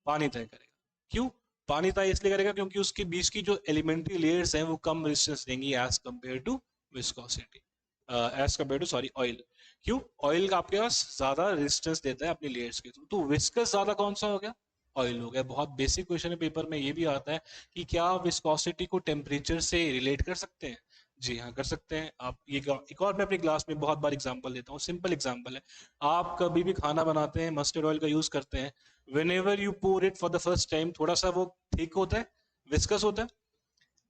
पानी तय करेगा। क्यों? पानी तय इसलिए करेगा क्योंकि उसके बीच की जो एलिमेंट्री लेयर्स हैं वो कम रेजिस्टेंस देंगी as compare to viscosity, as compare to sorry oil. क्यों? ऑयल का आपके पास ज्यादा रेजिस्टेंस देता है अपनी लेयर्स के थ्रू, तो विस्कस ज्यादा कौन सा हो गया? ऑयल हो गया। बहुत बेसिक क्वेश्चन है पेपर में, ये भी आता है कि क्या विस्कोसिटी को टेम्परेचर से रिलेट कर सकते हैं? जी हाँ, कर सकते हैं आप। ये एक और मैं अपनी क्लास में बहुत बार एग्जांपल देता हूँ, सिंपल एग्जांपल है। आप कभी भी खाना बनाते हैं, मस्टर्ड ऑयल का यूज करते हैं, whenever you pour it for the first time, थोड़ा सा वो थिक होता है, विस्कस होता है।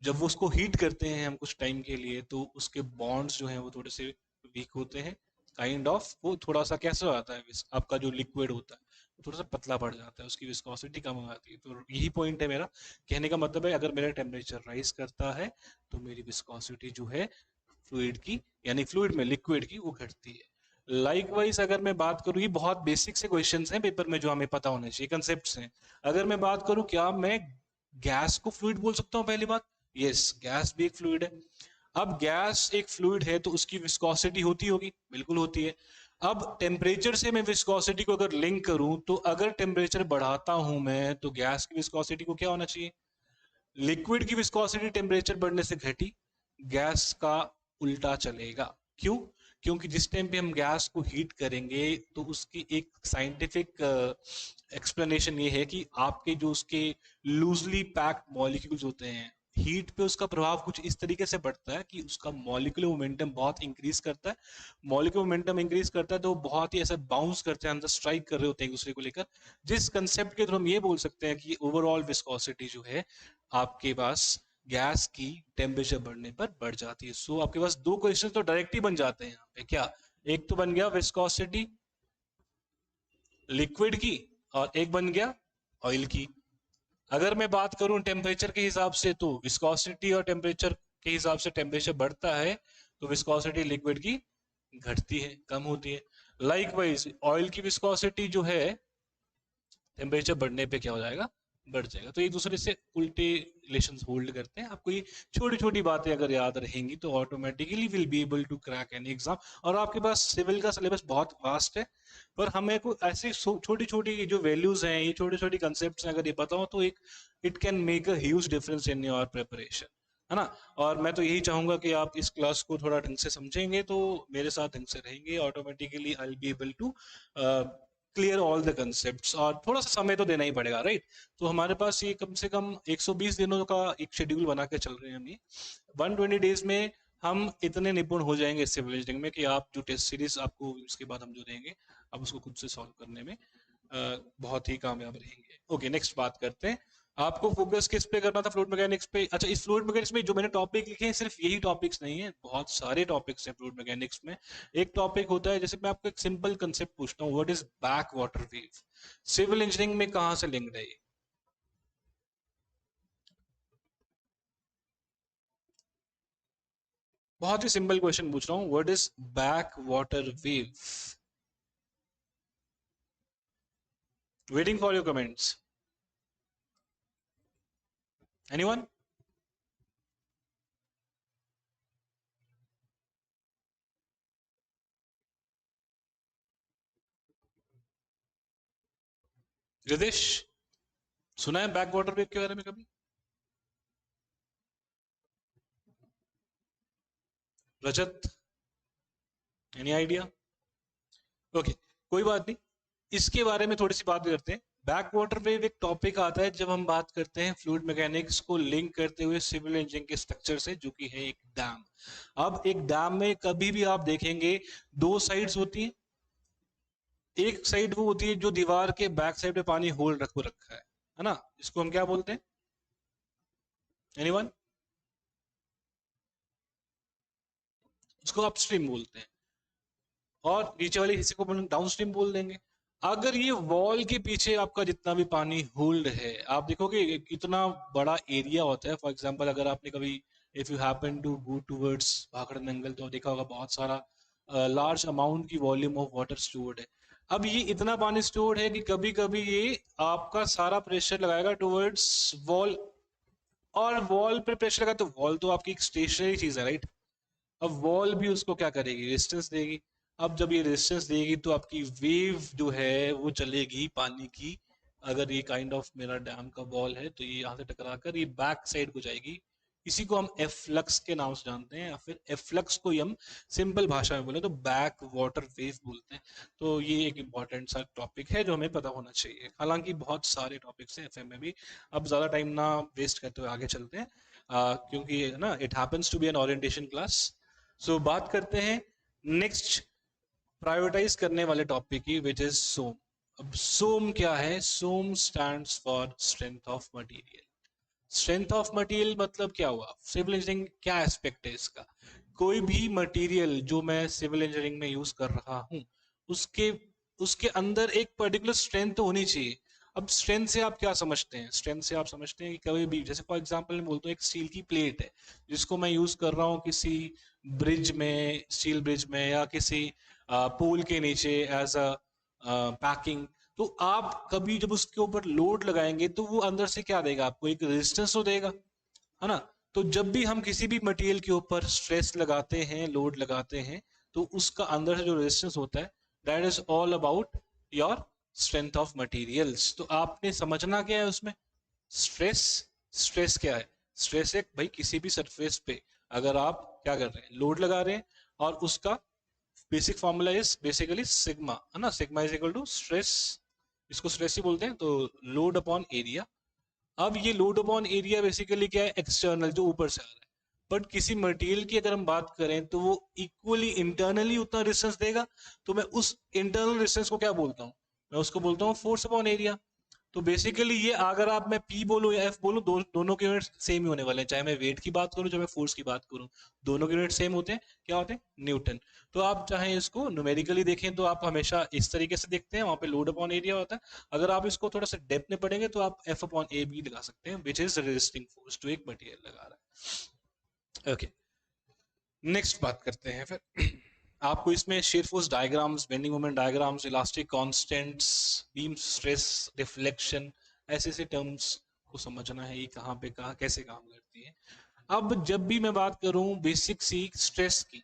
जब वो उसको हीट करते हैं हम कुछ टाइम के लिए तो उसके बॉन्ड्स जो हैं वो थोड़े से वीक होते हैं, काइंड ऑफ वो थोड़ा सा कैसे हो जाता है, आपका जो लिक्विड होता है वो थोड़ा सा पतला पड़ जाता है, उसकी विस्कोसिटी कम हो जाती है। तो यही पॉइंट है मेरा कहने का मतलब है, अगर मेरा टेम्परेचर राइज करता है तो मेरी विस्कोसिटी जो है फ्लूइड की, यानी फ्लूइड में लिक्विड की, वो घटती है। लाइकवाइज अगर मैं बात करूँ, ये बहुत बेसिक से क्वेश्चंस हैं पेपर में जो हमें पता होने चाहिए, कंसेप्ट्स हैं। अगर मैं बात करूँ, क्या मैं गैस को फ्लूइड बोल सकता हूँ? पहली बात, यस, गैस भी एक फ्लूइड है। अब गैस एक फ्लूइड है तो उसकी विस्कोसिटी होती होगी, बिल्कुल होती है। अब टेम्परेचर से मैं विस्कोसिटी को अगर लिंक करूं तो अगर टेम्परेचर बढ़ाता हूं मैं तो गैस की विस्कोसिटी को क्या होना चाहिए? लिक्विड की विस्कोसिटी टेम्परेचर बढ़ने से घटी, गैस का उल्टा चलेगा। क्यों? क्योंकि जिस टाइम पे हम गैस को हीट करेंगे तो उसकी एक साइंटिफिक एक्सप्लेनेशन ये है कि आपके जो उसके लूजली पैक्ड मॉलिक्यूल्स होते हैं, हीट पे उसका प्रभाव कुछ इस तरीके से पड़ता है कि उसका मॉलिक्यूलर मोमेंटम बहुत इंक्रीज करता है। मॉलिक्यूलर मोमेंटम इंक्रीज करता है तो बहुत ही ऐसा बाउंस करते हैं, अंदर स्ट्राइक कर रहे होते हैं एक दूसरे को लेकर, जिस कंसेप्ट के थ्रू हम ये बोल सकते हैं कि ओवरऑल विस्कोसिटी जो है आपके पास गैस की टेम्परेचर बढ़ने पर बढ़ जाती है। सो आपके पास दो क्वेश्चन तो डायरेक्ट ही बन जाते हैं यहाँ पे। क्या? एक तो बन गया विस्कोसिटी लिक्विड की, और एक बन गया ऑयल की। अगर मैं बात करूं टेम्परेचर के हिसाब से तो विस्कोसिटी और टेम्परेचर के हिसाब से टेम्परेचर बढ़ता है तो विस्कोसिटी लिक्विड की घटती है, कम होती है। लाइकवाइज ऑयल की विस्कोसिटी जो है टेम्परेचर बढ़ने पे क्या हो जाएगा? बढ़ जाएगा। तो एक दूसरे से उल्टे रिलेशंस होल्ड करते हैं। आपको ये छोटी छोटी बातें अगर याद रहेंगी तो automatically will be able to crack any exam. और आपके पास सिविल का सिलेबस बहुत वास्ट है, पर हमें को ऐसी छोटी छोटी जो वैल्यूज हैं, ये छोटी छोटी कंसेप्ट अगर ये पता हो तो एक it can make a huge difference in your preparation, है ना। और मैं तो यही चाहूंगा कि आप इस क्लास को थोड़ा ढंग से समझेंगे तो मेरे साथ ढंग से रहेंगे, automatically I will be able to clear all the concepts. और थोड़ा सा समय तो देना ही पड़ेगा, राइट। तो हमारे पास ये कम से कम 120 दिनों का एक शेड्यूल बना के चल रहे हैं हम। ये 120 डेज में हम इतने निपुण हो जाएंगे सिविल इंजीनियरिंग में कि आप जो टेस्ट सीरीज आपको इसके बाद हम जो देंगे आप उसको खुद से सॉल्व करने में बहुत ही कामयाब रहेंगे। ओके, नेक्स्ट बात करते हैं। आपको फोकस किस पे करना था, फ्लूइड मैकेनिक्स पे? अच्छा, इस फ्लूइड मैकेनिक्स में जो मैंने टॉपिक लिखे हैं सिर्फ यही टॉपिक्स नहीं है, बहुत सारे टॉपिक्स हैं फ्लूइड मैकेनिक्स में। एक टॉपिक होता है, जैसे मैं आपको एक सिंपल कंसेप्ट पूछता हूँ, what is back water wave? Civil engineering में कहाँ से लिंक्ड है ये? बहुत ही सिंपल क्वेश्चन पूछ रहा हूँ, what is back water wave? Waiting for your comments. Anyone? Ridesh, सुना है बैक वाटर वेव के बारे में कभी? रजत, एनी आइडिया? ओके, कोई बात नहीं, इसके बारे में थोड़ी सी बात करते हैं। बैक वाटर वेव एक टॉपिक आता है जब हम बात करते हैं फ्लूइड मैकेनिक्स को लिंक करते हुए सिविल इंजीनियरिंग के स्ट्रक्चर से, जो कि है एक डैम। अब एक डैम में कभी भी आप देखेंगे दो साइड्स होती हैं। एक साइड वो होती है जो दीवार के बैक साइड पे पानी होल्ड रखो रखा है ना? इसको हम क्या बोलते हैं? एनीवन? उसको अपस्ट्रीम बोलते हैं, और नीचे वाले हिस्से को डाउन स्ट्रीम बोल देंगे। अगर ये वॉल के पीछे आपका जितना भी पानी होल्ड है, आप देखोगे इतना बड़ा एरिया होता है। फॉर एग्जांपल, अगर आपने कभी, if you happen to go towards Bhakra Nangal, तो देखा होगा बहुत सारा लार्ज अमाउंट की वॉल्यूम ऑफ वाटर स्टोर्ड है। अब ये इतना पानी स्टोर्ड है कि कभी कभी ये आपका सारा प्रेशर लगाएगा टूवर्ड्स वॉल, और वॉल पे प्रेशर लगा तो वॉल तो आपकी एक स्टेशनरी चीज है, राइट? अब वॉल भी उसको क्या करेगी, रेजिस्टेंस देगी। अब जब ये रेजिस्टेंस देगी तो आपकी वेव जो है वो चलेगी पानी की। अगर ये काइंड ऑफ मेरा डैम का वॉल है तो ये यहाँ से टकरा कर ये बैक साइड को जाएगी। इसी को हम एफ्लक्स के नाम से जानते हैं, या फिर एफ्लक्स को ही हम सिंपल भाषा में बोले तो बैक वाटर वेव बोलते हैं। तो ये एक इम्पॉर्टेंट सा टॉपिक है जो हमें पता होना चाहिए। हालांकि बहुत सारे टॉपिक्स हैं एफएम में भी। अब ज्यादा टाइम ना वेस्ट करते हुए आगे चलते हैं, क्योंकि ना it happens to be an orientation class. So बात करते हैं नेक्स्ट प्रायोरिटाइज करने वाले टॉपिक की, विच इज सोम। अब सोम क्या है? SOM stands for strength of material. Strength of material मतलब क्या हुआ? सिविल इंजीनियरिंग क्या एस्पेक्ट है इसका? कोई भी मटेरियल जो मैं सिविल इंजीनियरिंग में यूज कर रहा हूं, उसके उसके अंदर एक पर्टिकुलर स्ट्रेंथ तो होनी चाहिए। अब स्ट्रेंथ से आप क्या समझते हैं? स्ट्रेंथ से आप समझते हैं कि कभी भी, जैसे फॉर एग्जांपल मैं बोलता हूँ, एक स्टील की प्लेट है जिसको मैं यूज कर रहा हूँ किसी ब्रिज में, स्टील ब्रिज में, या किसी पोल के नीचे एज अ पैकिंग। तो आप कभी जब उसके ऊपर लोड लगाएंगे तो वो अंदर से क्या देगा आपको? एक रेजिस्टेंस तो देगा, है ना? तो जब भी हम किसी भी मटेरियल के ऊपर स्ट्रेस लगाते हैं, लोड लगाते हैं, तो उसका अंदर से जो रेजिस्टेंस होता है, that is all about your strength of materials. तो आपने समझना क्या है उसमें? स्ट्रेस। स्ट्रेस क्या है? स्ट्रेस एक भाई किसी भी सरफेस पे अगर आप क्या कर रहे हैं, लोड लगा रहे हैं, और उसका basic formula is basically sigma, है ना? Sigma is equal to stress, इसको स्ट्रेस ही बोलते हैं, तो लोड अपॉन एरिया। अब ये लोड अपॉन एरिया बेसिकली क्या है? एक्सटर्नल, जो ऊपर से आ रहा है। बट किसी मटेरियल की अगर हम बात करें तो वो इक्वली इंटरनली उतना रेजिस्टेंस देगा। तो मैं उस इंटरनल रेजिस्टेंस को क्या बोलता हूँ? मैं उसको बोलता हूँ फोर्स अपॉन एरिया। तो बेसिकली ये, अगर आप, मैं पी बोलूं या एफ बोलूं, दोनों के यूनिट सेम ही होने वाले हैं, चाहे मैं वेट की बात करूं चाहे मैं फोर्स की बात करूं, दोनों के यूनिट सेम होते हैं। क्या होते हैं? न्यूटन। तो आप चाहे इसको न्यूमेरिकली देखें तो आप हमेशा इस तरीके से देखते हैं, वहां पे लोड अपॉन एरिया होता है। अगर आप इसको थोड़ा सा डेप्थ में पढ़ेंगे तो आप एफ अपॉन ए भी लगा सकते हैं, विच इज रेजिस्टिंग फोर्स जो एक मटेरियल लगा रहा है। ओके, नेक्स्ट बात करते हैं फिर। आपको इसमें shear force diagrams, bending moment diagrams, elastic constants, beam stress, deflection, ऐसे ऐसे टर्म्स को समझना है, ये कहाँ पे कहाँ कैसे काम करती है। अब जब भी मैं बात करूं बेसिक सी स्ट्रेस की,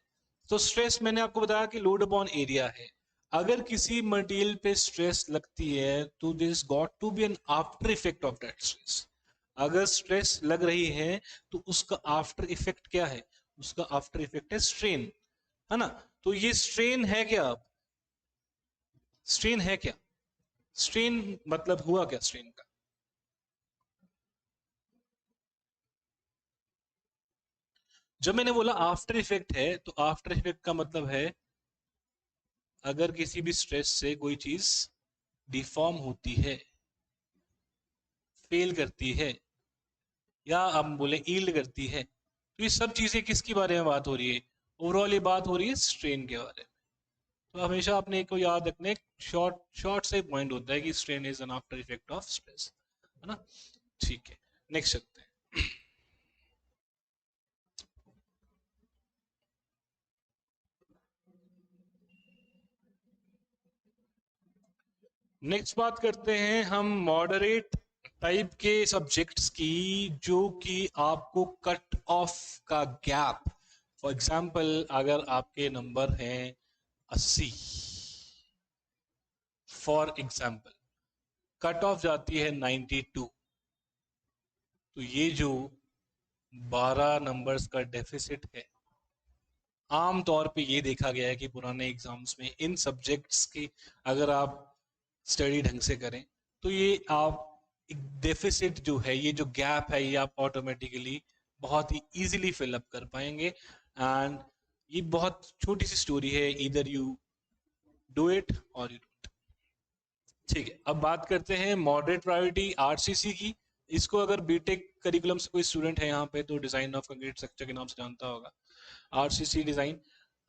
तो स्ट्रेस मैंने आपको बताया कि लोड अपॉन एरिया है। अगर किसी मटेरियल पे स्ट्रेस लगती है तो this got to be an after effect of that stress. अगर स्ट्रेस लग रही है तो उसका आफ्टर इफेक्ट क्या है? उसका आफ्टर इफेक्ट है स्ट्रेन, है ना? तो ये स्ट्रेन है क्या? अब स्ट्रेन है क्या? स्ट्रेन मतलब हुआ क्या स्ट्रेन का? जब मैंने बोला आफ्टर इफेक्ट है, तो आफ्टर इफेक्ट का मतलब है अगर किसी भी स्ट्रेस से कोई चीज डिफॉर्म होती है, फेल करती है, या हम बोले ईल्ड करती है। तो ये सब चीजें किसके बारे में बात हो रही है? ओवरऑल ये बात हो रही है स्ट्रेन के बारे में। तो हमेशा अपने को याद रखने, शॉर्ट शॉर्ट से पॉइंट होता है कि strain is an after effect of stress, है ना? ठीक है, नेक्स्ट चलते हैं। नेक्स्ट बात करते हैं हम मॉडरेट टाइप के सब्जेक्ट्स की, जो कि आपको कट ऑफ का गैप, फॉर एग्जाम्पल अगर आपके नंबर हैं 80, फॉर एग्जाम्पल कट ऑफ जाती है 92, तो ये जो 12 नंबर्स का डेफिसिट है, आम तौर पे ये देखा गया है कि पुराने एग्जाम्स में इन सब्जेक्ट्स की अगर आप स्टडी ढंग से करें तो ये आप डेफिसिट जो है, ये जो गैप है, ये आप ऑटोमेटिकली बहुत ही इजीली फिल अप कर पाएंगे। एंड ये बहुत छोटी सी स्टोरी है, इधर यू डू इट और यू डोंट। ठीक है, अब बात करते हैं मॉडरेट प्रायोरिटी आरसीसी की। इसको अगर बीटेक करिकुलम से कोई स्टूडेंट है यहाँ पे तो डिजाइन ऑफ कंक्रीट स्ट्रक्चर के नाम से जानता होगा, आरसीसी डिजाइन।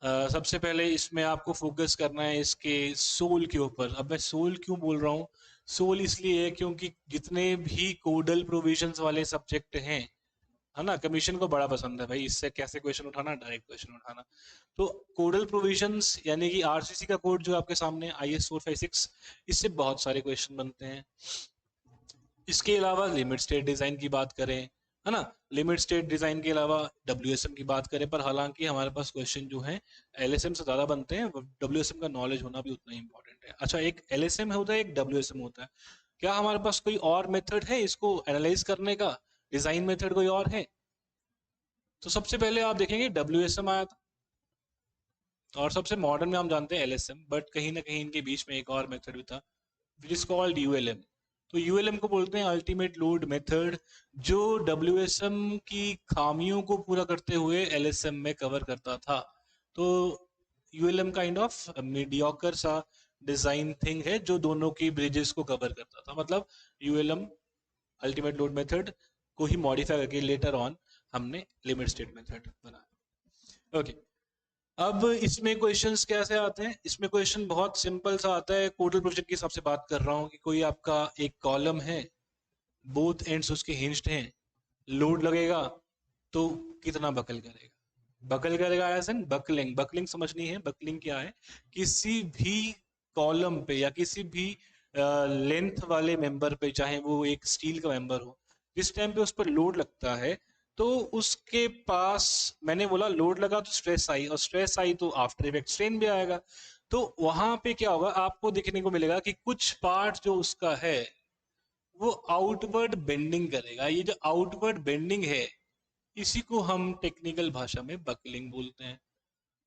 सबसे पहले इसमें आपको फोकस करना है इसके सोल के ऊपर। अब मैं सोल क्यों बोल रहा हूँ? सोल इसलिए है क्योंकि जितने भी कोडल प्रोविजंस वाले सब्जेक्ट हैं, है ना, कमीशन को बड़ा पसंद है भाई इससे कैसे क्वेश्चन उठाना, डायरेक्ट क्वेश्चन उठाना। तो कोडल प्रोविजंस यानी कि आरसीसी का कोड जो आपके सामने IS 456, इससे बहुत सारे क्वेश्चन बनते हैं। इसके अलावा लिमिट स्टेट डिजाइन की बात करें, है ना, लिमिट स्टेट डिजाइन के अलावा WSM की बात करें, पर हालांकि हमारे पास क्वेश्चन जो है LSM से ज्यादा बनते हैं, WSM का नॉलेज होना भी उतना ही इंपॉर्टेंट है। अच्छा, एक LSM होता है, एक WSM होता है। क्या हमारे पास कोई और मेथड है इसको एनालाइज करने का? डिजाइन मेथड कोई और है? तो सबसे पहले आप देखेंगे WSM आया था, और सबसे मॉडर्न में हम जानते हैं LSM, बट कहीं ना कहीं इनके बीच में एक और मेथड भी था, विच इज कॉल्ड ULM। तो ULM को बोलते हैं अल्टीमेट लोड मेथड, जो WSM की खामियों को पूरा करते हुए LSM में कवर करता था। तो ULM काइंड ऑफ मीडियोकर सा डिजाइन थिंग है जो दोनों की ब्रिजेस को कवर करता था। मतलब ULM अल्टीमेट लोड मेथड को ही मॉडिफाई करके लेटर ऑन हमने लिमिट स्टेट मेथड बनाया। ओके, अब इसमें क्वेश्चंस कैसे आते हैं? इसमें क्वेश्चन बहुत सिंपल सा आता है। कोडल प्रोविजन के हिसाब से बात कर रहा हूँ कि कोई आपका एक कॉलम है, बोथ एंड्स उसके हिंज्ड हैं, लोड लगेगा तो कितना बकल करेगा? बकल करेगा एज एन बकलिंग। बकलिंग समझनी है, बकलिंग क्या है? किसी भी कॉलम पे या किसी भी लेंथ वाले मेंबर पे, चाहे वो एक स्टील का मेंबर हो, जिस टाइम पे उस पर लोड लगता है तो उसके पास, मैंने बोला लोड लगा तो स्ट्रेस आई, और स्ट्रेस आई तो आफ्टर इफेक्ट स्ट्रेन भी आएगा। तो वहां पे क्या होगा, आपको देखने को मिलेगा कि कुछ पार्ट जो उसका है वो आउटवर्ड बेंडिंग करेगा। ये जो आउटवर्ड बेंडिंग है, इसी को हम टेक्निकल भाषा में बकलिंग बोलते हैं।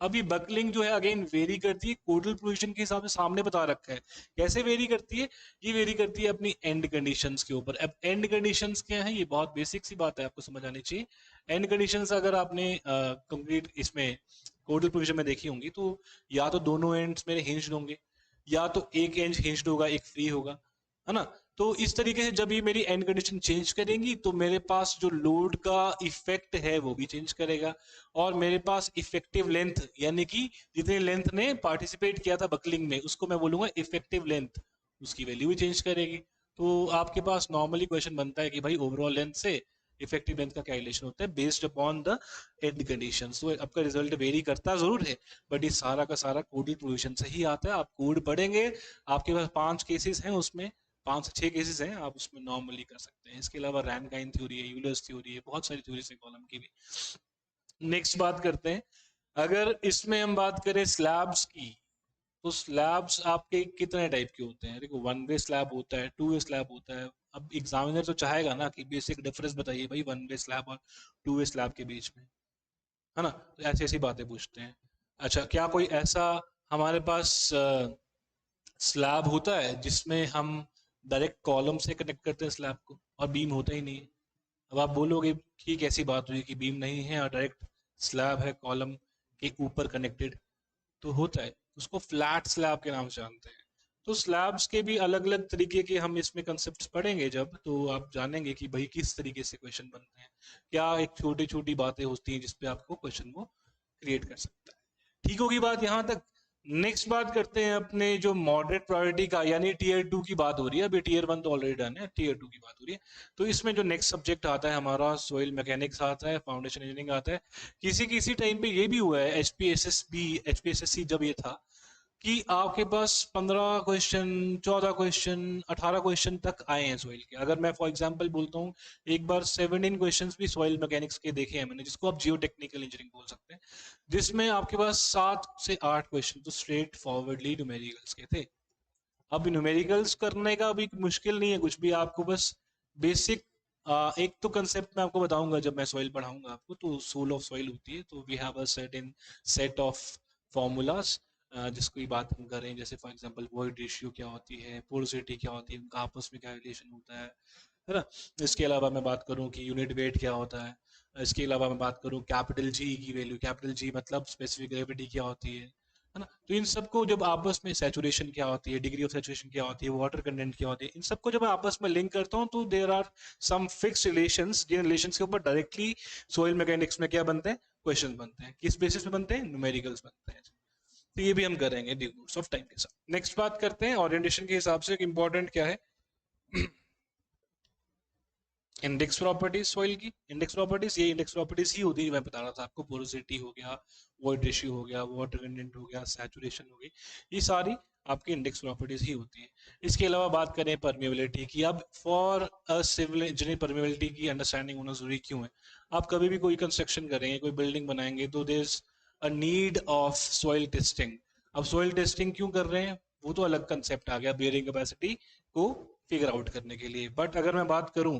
अब ये बकलिंग जो है अगेन वेरी करती है कोडल प्रोविजन के हिसाब से, सामने बता रखा है कैसे वेरी करती है। ये वेरी करती है अपनी एंड कंडीशंस के ऊपर। अब एंड कंडीशंस क्या है, ये बहुत बेसिक सी बात है, आपको समझ आनी चाहिए। एंड कंडीशंस अगर आपने कंप्लीट इसमें कोडल प्रोविजन में देखी होंगी, तो या तो दोनों एंड्स मेरे हिंज्ड होंगे, या तो एक एंड हिंज्ड होगा, एक फ्री होगा, है ना। तो इस तरीके से जब ये मेरी एंड कंडीशन चेंज करेंगी तो मेरे पास जो लोड का इफेक्ट है वो भी चेंज करेगा, और मेरे पास इफेक्टिव लेंथ, यानी कि जितने लेंथ ने पार्टिसिपेट किया था बकलिंग में, उसको मैं बोलूंगा इफेक्टिव लेंथ, उसकी वैल्यू भी चेंज करेगी। तो आपके पास नॉर्मली क्वेश्चन बनता है कि भाई ओवरऑल लेंथ से इफेक्टिव लेंथ का क्या रिलेशन होता है based upon the end conditions. तो आपका रिजल्ट वेरी करता जरूर है, बट ये सारा का सारा कोडल प्रोविजन से ही आता है। आप कोड पढ़ेंगे, आपके पास 5 केसेस हैं, उसमें 5 से 6 केसेस हैं, आप उसमें नॉर्मली कर सकते हैं। इसके अलावा रैनकाइन थ्योरी है, यूलर्स थ्योरी है, बहुत सारी थ्योरीज है कॉलम की भी। नेक्स्ट बात करते हैं, अगर इसमें हम बात करें स्लैब्स की, तो स्लैब्स आपके कितने टाइप के होते हैं? देखो, 1 वे स्लैब होता है, 2 वे स्लैब होता है। अब एग्जामिनर तो चाहेगा ना कि बेसिक डिफरेंस बताइए भाई 1 वे स्लैब और 2 वे स्लैब के बीच में, है ना। तो ऐसी ऐसी बातें पूछते हैं। अच्छा, क्या कोई ऐसा हमारे पास स्लैब होता है जिसमें हम डायरेक्ट कॉलम से कनेक्ट करते हैं स्लैब को, और बीम होता ही नहीं है? अब आप बोलोगे कि कैसी बात हुई कि बीम नहीं है और डायरेक्ट स्लैब है कॉलम के ऊपर कनेक्टेड? तो होता है, उसको फ्लैट स्लैब के नाम से जानते हैं। तो स्लैब्स के भी अलग अलग तरीके के हम इसमें कंसेप्ट पढ़ेंगे जब, तो आप जानेंगे कि भाई किस तरीके से क्वेश्चन बनते हैं, क्या एक छोटी छोटी बातें होती हैं जिसपे आपको क्वेश्चन को क्रिएट कर सकता है। ठीक होगी बात यहाँ तक। नेक्स्ट बात करते हैं अपने जो मॉडरेट प्रायोरिटी का, यानी टीयर 2 की बात हो रही है, अभी टीयर 1 तो ऑलरेडी डन है, टीयर 2 की बात हो रही है। तो इसमें जो नेक्स्ट सब्जेक्ट आता है हमारा सॉइल मैकेनिक्स आता है, फाउंडेशन इंजीनियरिंग आता है। किसी किसी टाइम पे ये भी हुआ है एचपीएसएससी जब ये था कि आपके पास 15 क्वेश्चन, 14 क्वेश्चन, 18 क्वेश्चन तक आए हैं सॉइल के। अगर मैं फॉर एग्जांपल बोलता हूँ, एक बार 17 क्वेश्चंस भी सॉइल मैकेनिक्स के देखे हैं मैंने, जिसको आप जियो टेक्निकल इंजीनियरिंग बोल सकते हैं, जिसमें आपके पास 7 से 8 क्वेश्चन तो स्ट्रेट फॉरवर्डली न्यूमेरिकल्स के थे। अब न्यूमेरिकल्स करने का भी मुश्किल नहीं है कुछ भी, आपको बस बेसिक एक तो कंसेप्ट मैं आपको बताऊंगा जब मैं सॉइल पढ़ाऊंगा आपको, तो सोल ऑफ सॉइल होती है, तो we have a certain set of formulas जिसकी बात हम करें, जैसे फॉर एग्जांपल वॉइड रेशियो क्या होती है, पोरोसिटी क्या होती है, उनका आपस में क्या रिलेशन होता है ना। इसके अलावा मैं बात करूं कि यूनिट वेट क्या होता है, इसके अलावा मैं बात करूं कैपिटल जी की वैल्यू, कैपिटल जी मतलब स्पेसिफिक ग्रेविटी क्या होती है ना। तो इन सबको जब आपस में सैचुरेशन क्या होती है, डिग्री ऑफ सैचुरेशन क्या होती है, वाटर कंटेंट क्या होती है, इन सबको जब मैं आपस में लिंक करता हूँ तो there are some fixed relations, जिन रिलेशंस के ऊपर डायरेक्टली सॉइल मैकेनिक्स में क्या बनते हैं, क्वेश्चन बनते हैं। किस बेसिस पे बनते हैं, न्यूमेरिकल्स बनते हैं। तो ये भी हम करेंगे ड्यू कोर्स ऑफ टाइम के साथ। नेक्स्ट बात करते हैं ओरिएंटेशन के हिसाब से इंपॉर्टेंट क्या है, इंडेक्स प्रॉपर्टीज सॉइल की। इंडेक्स प्रॉपर्टीज, ये इंडेक्स प्रॉपर्टीज ही होती है मैं बता रहा था आपको, पोरोसिटी हो गया, वॉइड रेशियो हो गया, वाटर कंटेंट हो गया, सैचुरेशन हो गई, ये सारी आपकी इंडेक्स प्रॉपर्टीज ही होती है। इसके अलावा बात करें परमेबिलिटी की, अब for a civil engineer permeability की अंडरस्टैंडिंग होना जरूरी क्यों है। आप कभी भी कोई कंस्ट्रक्शन करेंगे, कोई बिल्डिंग बनाएंगे, तो there is a need of soil testing. अब सॉइल टेस्टिंग क्यों कर रहे हैं, वो तो अलग कंसेप्ट आ गया बेयरिंग कैपेसिटी को फिगर आउट करने के लिए। बट अगर मैं बात करूं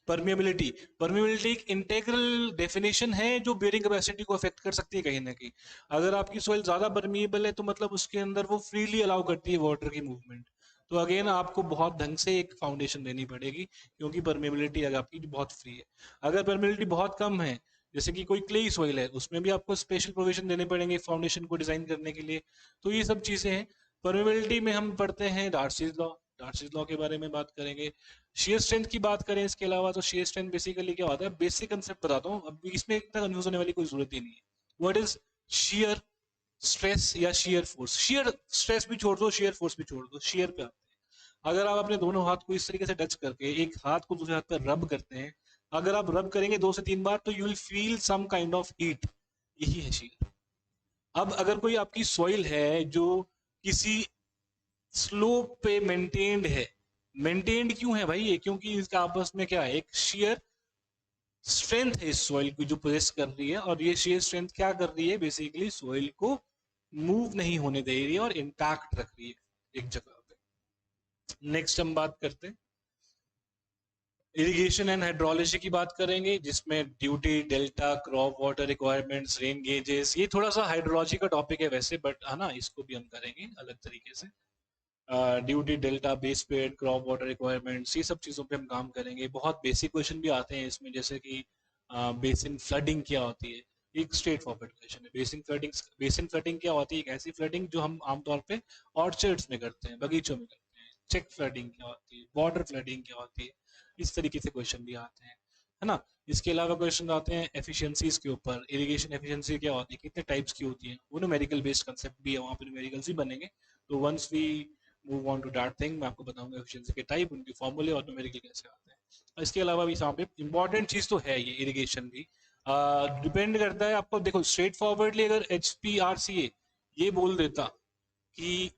परमिएबिलिटी, परमिएबिलिटी एक इंटीग्रल डेफिनेशन है जो बेयरिंग कैपेसिटी को अफेक्ट कर सकती है कहीं ना कहीं। अगर आपकी सॉइल ज्यादा परमिएबल है तो मतलब उसके अंदर वो फ्रीली अलाउ करती है वाटर की मूवमेंट। तो अगेन आपको बहुत ढंग से एक फाउंडेशन देनी पड़ेगी, क्योंकि परमिएबिलिटी अगर आपकी बहुत फ्री है। अगर परमिएबिलिटी बहुत कम है, जैसे कि कोई क्लेई सॉइल है, उसमें भी आपको स्पेशल प्रोविजन देने पड़ेंगे फाउंडेशन को डिजाइन करने के लिए। तो ये सब चीजें हैं। परमिएबिलिटी में हम पढ़ते हैं डार्सीज लॉ, डार्सीज लॉ के बारे में बात करेंगे। शेयर स्ट्रेंथ की बात करें इसके अलावा, तो शेयर स्ट्रेंथ बेसिकली क्या होता है, बेसिक कंसेप्ट बताता हूँ, अब इसमें इतना कंफ्यूज होने वाली कोई जरूरत ही नहीं है। व्हाट इज शेयर स्ट्रेस या शेयर फोर्स। शेयर स्ट्रेस भी छोड़ दो, शेयर फोर्स भी छोड़ दो, शेयर पे आते हैं। अगर आप अपने दोनों हाथ को इस तरीके से टच करके एक हाथ को दूसरे हाथ पर रब करते हैं, अगर आप रब करेंगे 2 से 3 बार तो you will feel some kind of heat, यही है शेयर। अब अगर कोई आपकी सॉइल है जो किसी स्लोप पे मेंटेन्ड है, मेंटेन्ड क्यों है भाई ये, क्योंकि इसका आपस में क्या है, एक शेयर स्ट्रेंथ है इस सॉइल की जो प्रेस कर रही है, और ये शेयर स्ट्रेंथ क्या कर रही है, बेसिकली सॉइल को मूव नहीं होने दे रही है और इंटैक्ट रख रही है एक जगह पे। नेक्स्ट हम बात करते हैं इरिगेशन एंड हाइड्रोलॉजी की बात करेंगे, जिसमें duty, delta, crop water requirements, rain gauges, ये थोड़ा सा हाइड्रोलॉजी का टॉपिक है वैसे, बट है ना, इसको भी हम करेंगे अलग तरीके से। Duty, delta, base paid, crop water requirements, ये सब चीज़ों पे हम काम करेंगे। बहुत बेसिक क्वेश्चन भी आते हैं इसमें, जैसे कि बेसिन फ्लडिंग क्या होती है, एक स्ट्रेट फॉरवर्ड क्वेश्चन है। बेसिन फ्लडिंग क्या होती है, एक ऐसी फ्लडिंग जो हम आमतौर पे ऑर्चर्ड्स में करते हैं, बगीचों में करते हैं। चेक फ्लडिंग क्या होती है, बॉर्डर फ्लडिंग क्या होती है, इस तरीके से क्वेश्चन भी आते हैं, है ना। इसके अलावा क्वेश्चन आते हैं एफिशिएंसीज के ऊपर, इरिगेशन एफिशिएंसी क्या होती है, कितने टाइप्स की होती है, वो न्यूमेरिकल बेस्ड कंसेप्ट भी है, वहाँ पे न्यूमेरिकल्स ही बनेंगे। तो once we move on to that thing, मैं आपको बताऊंगा एफिशिएंसी के टाइप, उनके फॉर्मूले और न्यूमेरिकल कैसे आते हैं। इसके अलावा भी यहाँ पे इंपॉर्टेंट चीज तो है ये इरिगेशन भी, डिपेंड करता है आपको। देखो स्ट्रेट फॉरवर्डली अगर HPRCA ये बोल देता कि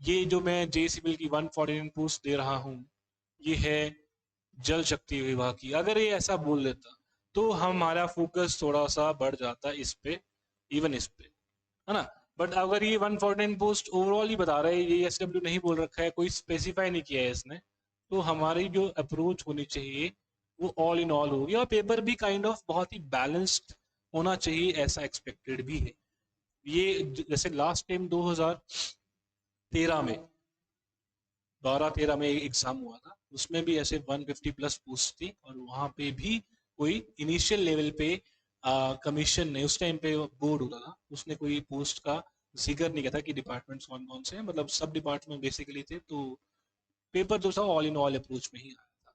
ये जो मैं जे सिविल की 149 पोस्ट दे रहा हूँ ये है जल शक्ति विभाग की, अगर ये ऐसा बोल देता तो हमारा फोकस थोड़ा सा बढ़ जाता इस पे, इवन इस पे, है ना। बट अगर ये 149 पोस्ट ओवरऑल ही बता रहे हैं, ये SW नहीं बोल रखा है, कोई स्पेसिफाई नहीं किया है इसने, तो हमारी जो अप्रोच होनी चाहिए वो ऑल इन ऑल होगी, और पेपर भी काइंड ऑफ बहुत ही बैलेंस्ड होना चाहिए, ऐसा एक्सपेक्टेड भी है। ये जैसे लास्ट टाइम 2013 में 12-13 में एग्जाम हुआ था, उसमें भी ऐसे 150 प्लस पोस्ट थी, और वहां पे भी कोई इनिशियल लेवल पे कमीशन ने, उस टाइम पे बोर्ड होता था, उसने कोई पोस्ट का जिक्र नहीं किया था कि डिपार्टमेंट्स कौन कौन से हैं, मतलब सब डिपार्टमेंट बेसिकली थे, तो पेपर जो था ऑल इन ऑल अप्रोच में ही आया था।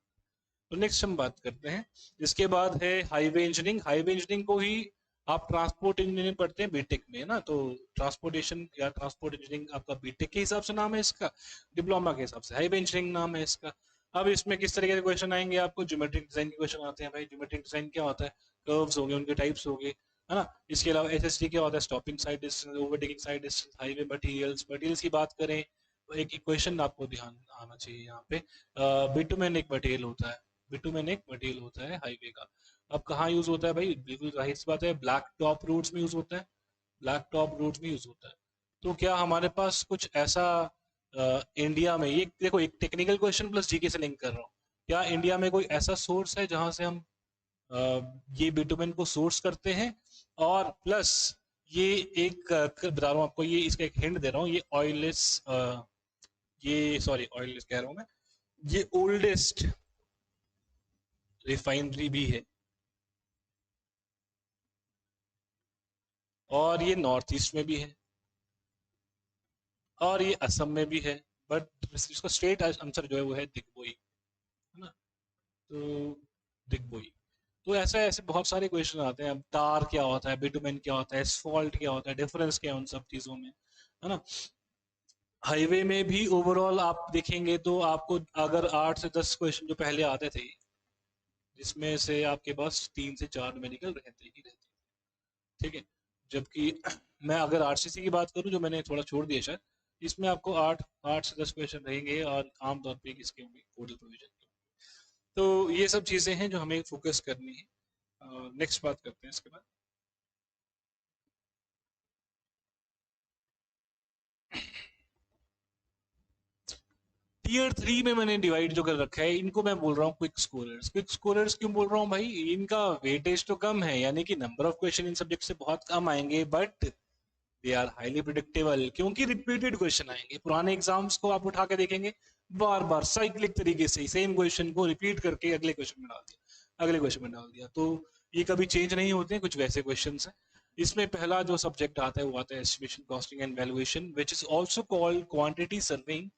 तो नेक्स्ट हम बात करते हैं, इसके बाद है हाईवे इंजीनियरिंग। हाईवे इंजीनियरिंग को ही आप ट्रांसपोर्ट इंजीनियरिंग पढ़ते हैं बीटेक में, है ना, तो ट्रांसपोर्टेशन या ट्रांसपोर्ट इंजीनियरिंग आपका बीटेक के हिसाब से नाम है इसका, डिप्लोमा के हिसाब से हाईवे इंजीनियरिंग नाम है इसका। अब इसमें किस तरीके के क्वेश्चन आएंगे आपको, ज्योमेट्रिक डिजाइन के क्वेश्चन आते हैं भाई। ज्योमेट्रिक डिजाइन क्या होता है, कर्व्स हो गए, उनके टाइप्स हो गए, है ना। इसके अलावा एसएसटी क्या होता है, stopping side distance, overtaking side distance, highway materials. Materials की बात करें तो एक इक्वेशन आपको ध्यान आना चाहिए यहाँ पे, बिटुमेन एक मटेरियल होता है, बिटुमेन एक मटेरियल होता है हाईवे का। अब कहाँ यूज होता है भाई, बिल्कुल जाहिर सी बात है ब्लैक टॉप रोड्स में यूज होता है, ब्लैक टॉप रोड्स में यूज होता है। तो क्या हमारे पास कुछ ऐसा इंडिया में, ये देखो एक टेक्निकल क्वेश्चन प्लस जीके से लिंक कर रहा हूँ, क्या इंडिया में कोई ऐसा सोर्स है जहां से हम ये बिटुमेन को सोर्स करते हैं, और प्लस ये एक बता रहा हूँ आपको, ये इसका एक हिंट दे रहा हूँ, ये ऑयललेस, ये सॉरी ऑयललेस कह रहा हूँ मैं, ये ओल्डेस्ट रिफाइनरी भी है, और ये नॉर्थ ईस्ट में भी है, और ये असम में भी है, बट इसका स्ट्रेट आंसर जो है वो है दिग्बोई, है ना। तो दिग्बोई, तो ऐसा ऐसे बहुत सारे क्वेश्चन आते हैं। अब टार क्या होता है, बिटुमेन क्या होता है, एस्फॉल्ट क्या होता है, डिफरेंस क्या है उन सब चीजों में, है ना। हाईवे में भी ओवरऑल आप देखेंगे तो आपको अगर 8 से 10 क्वेश्चन जो पहले आते थे, जिसमें से आपके पास 3 से 4 न्यूमेरिकल रहते ही रहते, ठीक है। जबकि मैं अगर आरसीसी की बात करूं, जो मैंने थोड़ा छोड़ दिया शायद, इसमें आपको 8 से 10 क्वेश्चन रहेंगे, और आमतौर पर किसके होंगे, कोडल प्रोविजन के। तो ये सब चीजें हैं जो हमें फोकस करनी है। नेक्स्ट बात करते हैं इसके बाद। टीयर 3 में मैंने डिवाइड जो कर रखा है, इनको मैं बोल रहा हूँ क्विक स्कोरर्स। क्विक स्कोरर्स क्यों बोल रहा हूँ भाई, इनका वेटेज तो कम है, यानी कि नंबर ऑफ क्वेश्चन इन सब्जेक्ट से बहुत कम आएंगे, but they are highly predictable, क्योंकि रिपीटेड क्वेश्चन आएंगे। पुराने एग्जाम्स को आप उठा के देखेंगे, बार बार साइक्लिक तरीके से सेम क्वेश्चन को रिपीट करके अगले क्वेश्चन में डाल दिया, अगले क्वेश्चन में डाल दिया, तो ये कभी चेंज नहीं होते हैं, कुछ वैसे क्वेश्चन है। इसमें पहला जो सब्जेक्ट आता है वो आता है estimation, costing and valuation, which is also called quantity surveying.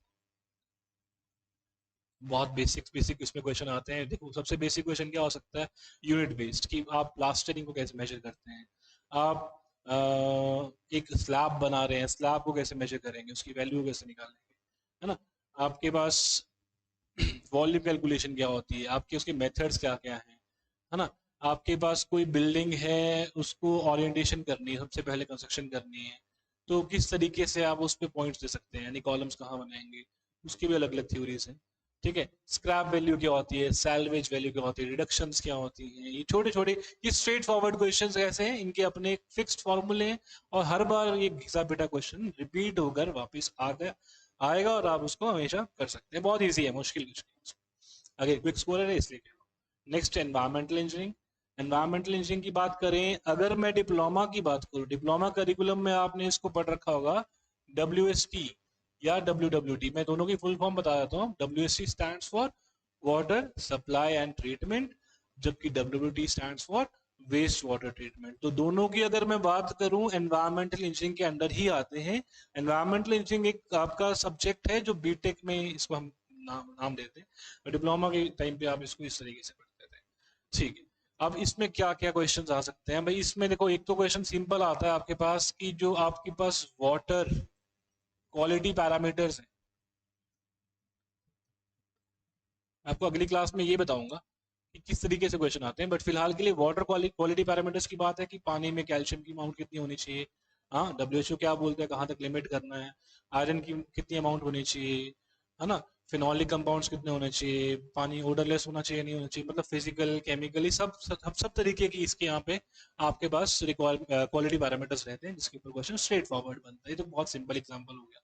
बहुत बेसिक इसमें क्वेश्चन आते हैं। देखो सबसे बेसिक क्वेश्चन क्या हो सकता है, यूनिट बेस्ड, कि आप प्लास्टरिंग को कैसे मेजर करते हैं, आप एक स्लैब बना रहे हैं, स्लैब को कैसे मेजर करेंगे, उसकी वैल्यू कैसे निकालेंगे, है ना। आपके पास वॉल्यूम कैलकुलेशन क्या होती है, आपके उसके मेथड्स क्या क्या हैं, है ना। आपके पास कोई बिल्डिंग है, उसको ओरिएंटेशन करनी है, सबसे पहले कंस्ट्रक्शन करनी है, तो किस तरीके से आप उस पर पॉइंट्स दे सकते हैं, यानी कॉलम्स कहाँ बनाएंगे, उसकी भी अलग अलग थ्योरीज हैं, ठीक है। स्क्रैप वैल्यू क्या होती है, सैल्वेज वैल्यू क्या होती है, रिडक्शंस क्या होती हैं, ये छोटे छोटे, ये स्ट्रेट फॉरवर्ड क्वेश्चंस ऐसे हैं, इनके अपने फिक्स्ड फॉर्मूले हैं, और हर बार ये घिसा पिटा क्वेश्चन रिपीट होकर वापस आ गया आएगा, और आप उसको हमेशा कर सकते हैं, बहुत ईजी है, मुश्किल कुछ नहीं। आगे क्विक स्कोरर है इसलिए। Next environmental engineering. Environmental engineering की बात करें, अगर मैं डिप्लोमा की बात करूं, डिप्लोमा करिकुलम में आपने इसको पढ़ रखा होगा, WST या WWT, मैं दोनों की फुल फॉर्म बता देता हूँ। WST stands for water supply and treatment, जबकि WWT stands for waste water treatment. तो दोनों की अगर मैं बात करूं, एनवायरमेंटल इंजीनियरिंग के अंडर ही आते हैं। एनवायरमेंटल इंजीनियरिंग एक आपका सब्जेक्ट है जो बीटेक में इसको हम नाम देते हैं, डिप्लोमा के टाइम पे आप इसको इस तरीके से पढ़ते थे, ठीक है। अब इसमें क्या क्या क्वेश्चंस आ सकते हैं भाई, इसमें देखो एक तो क्वेश्चन सिंपल आता है आपके पास, कि जो आपके पास वाटर क्वालिटी पैरामीटर्स हैं, आपको अगली क्लास में ये बताऊंगा कि किस तरीके से क्वेश्चन आते हैं, बट फिलहाल के लिए वाटर क्वालिटी पैरामीटर्स की बात है कि पानी में कैल्शियम की अमाउंट कितनी होनी चाहिए, हाँ WHO क्या बोलते हैं, कहाँ तक लिमिट करना है, आयरन की कितनी अमाउंट होनी चाहिए, है ना, फिनोलिक कंपाउंड्स कितने होने चाहिए, पानी ओडरलेस होना चाहिए नहीं होना चाहिए, मतलब फिजिकल केमिकली सब तरीके की इसके यहाँ पे आपके पास क्वालिटी पैरामीटर्स रहते हैं, जिसके ऊपर क्वेश्चन स्ट्रेट फॉरवर्ड बनता है। ये तो बहुत सिंपल एग्जांपल हो गया।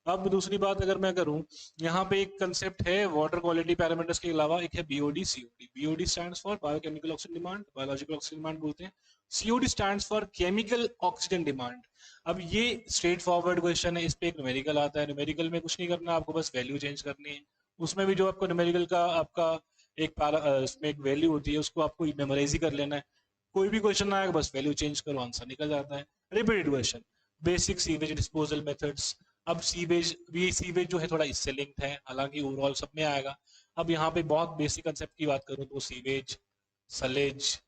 अब दूसरी बात अगर मैं करूं, यहाँ पे एक कंसेप्ट है वाटर क्वालिटी पैरामीटर्स के अलावा, एक है BOD COD। BOD stands for biochemical oxygen demand, biological oxygen demand बोलते हैं। COD stands for chemical oxygen demand. अब ये स्ट्रेट फॉरवर्ड क्वेश्चन है, इस पे एक न्यूमेरिकल आता है, न्यूमेरिकल में कुछ नहीं करना, आपको बस वैल्यू चेंज करनी है। उसमें भी जो आपको न्यूमेरिकल का आपका इसमें एक वैल्यू होती है, उसको आपको मेमोराइज ही कर लेना है। कोई भी क्वेश्चन आएगा, बस वैल्यू चेंज करो, आंसर निकल जाता है। Repeated question, basic sewage disposal methods. अब सीवेज जो है थोड़ा इससे लिंक्ड है, हालांकि ओवरऑल सब में आएगा। अब यहाँ पे बहुत बेसिक कंसेप्ट की बात करूँ तो सीवेज, सलेज,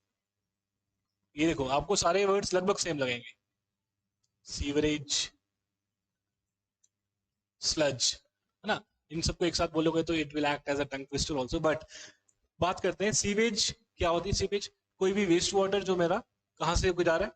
ये देखो आपको सारे वर्ड्स लगभग सेम लगेंगे, सीवरेज, स्लज, है ना। इन सबको एक साथ बोलोगे तो it will act as a tongue twister also. But बात करते हैं सीवेज क्या होती है। सीवेज कोई भी वेस्ट वाटर जो मेरा कहाँ से जा रहा है,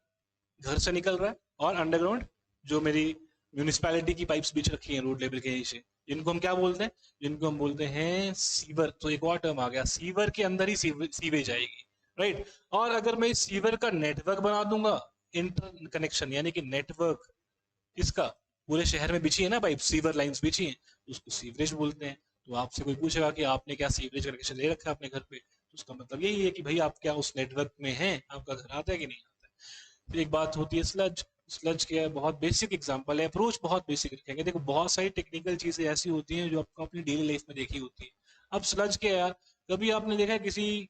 घर से निकल रहा है, और अंडरग्राउंड जो मेरी म्यूनिसपैलिटी की पाइप्स बीच रखी हैं रोड लेवल के नीचे, जिनको हम क्या बोलते हैं, जिनको हम बोलते हैं सीवर। तो एक और टर्म आ गया, सीवर के अंदर ही सीवेज आएगी, राइट। और अगर मैं सीवर का नेटवर्क बना दूंगा, इंटर कनेक्शन यानी कि नेटवर्क इसका पूरे शहर में बिछी है ना पाइप, सीवर लाइंस बिछी हैं, तो उसको सीवरेज बोलते हैं। तो आपसे कोई पूछेगा कि आपने क्या सीवरेज कनेक्शन ले रखा है अपने घर पे, तो उसका मतलब यही है कि भाई आप क्या उस नेटवर्क में हैं, आपका घर आता है कि नहीं आता है। फिर एक बात होती है स्लज। स्लज क्या है, बहुत बेसिक एग्जांपल है, अप्रोच बहुत बेसिक रखेंगे। देखो बहुत सारी टेक्निकल चीजें ऐसी होती हैं जो आपको अपनी डेली लाइफ में देखी होती है। अब स्लज क्या है यार, कभी आपने देखा है किसी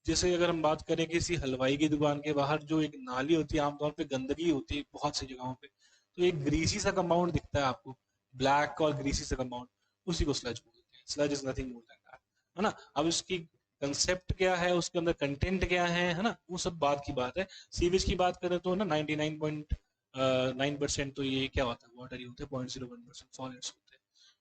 जैसे अगर हम बात करें किसी हलवाई की दुकान के बाहर जो एक नाली होती है, आमतौर पे गंदगी होती है बहुत सी जगहों पे, तो एक ग्रीसी सा कंपाउंड दिखता है आपको, ब्लैक और ग्रीसी सा कंपाउंड, उसी को स्लज बोलते हैं। Sludge is nothing more than that, है ना। अब इसकी कंसेप्ट क्या है, उसके अंदर कंटेंट क्या है ना, वो सब बात की बात है। सीवेज की बात करें तो ना 99.9% तो ये क्या होता है, वाटर ही होते हैं, 0.01% सॉलिड्स होते हैं।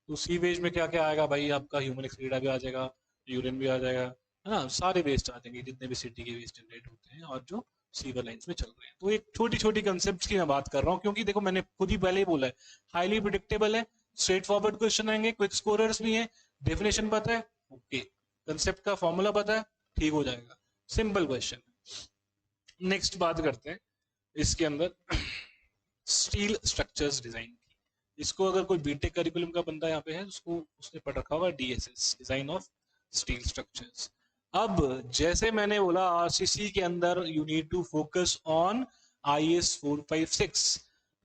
तो सीवेज में क्या क्या आएगा भाई, आपका ह्यूमन एक्सक्रीटा भी आ जाएगा, यूरिन भी आ जाएगा, है ना, सारे वेस्ट आ जाएंगे जितने भी सिटी के वेस्ट जनरेट होते हैं और जो सीवर लाइंस में चल रहे हैं। तो एक छोटी छोटी कंसेप्ट की मैं बात कर रहा हूँ, क्योंकि देखो मैंने खुद ही पहले ही बोला है, हाईली प्रिडिक्टेबल है, स्ट्रेट फॉरवर्ड क्वेश्चन आएंगे, क्विक स्कोरर्स भी हैं, डेफिनेशन पता है, ओके, कंसेप्ट का फॉर्मूला पता है, ठीक हो जाएगा, सिंपल क्वेश्चन। नेक्स्ट बात करते हैं इसके अंदर स्टील स्ट्रक्चर्स डिजाइन की। इसको अगर कोई बीटेक करिकुलम का बंदा यहाँ पे है, उसको उसने पढ़ रखा होगा DSS, design of steel structures. अब जैसे मैंने बोला आरसीसी के अंदर you need to focus on IS 456,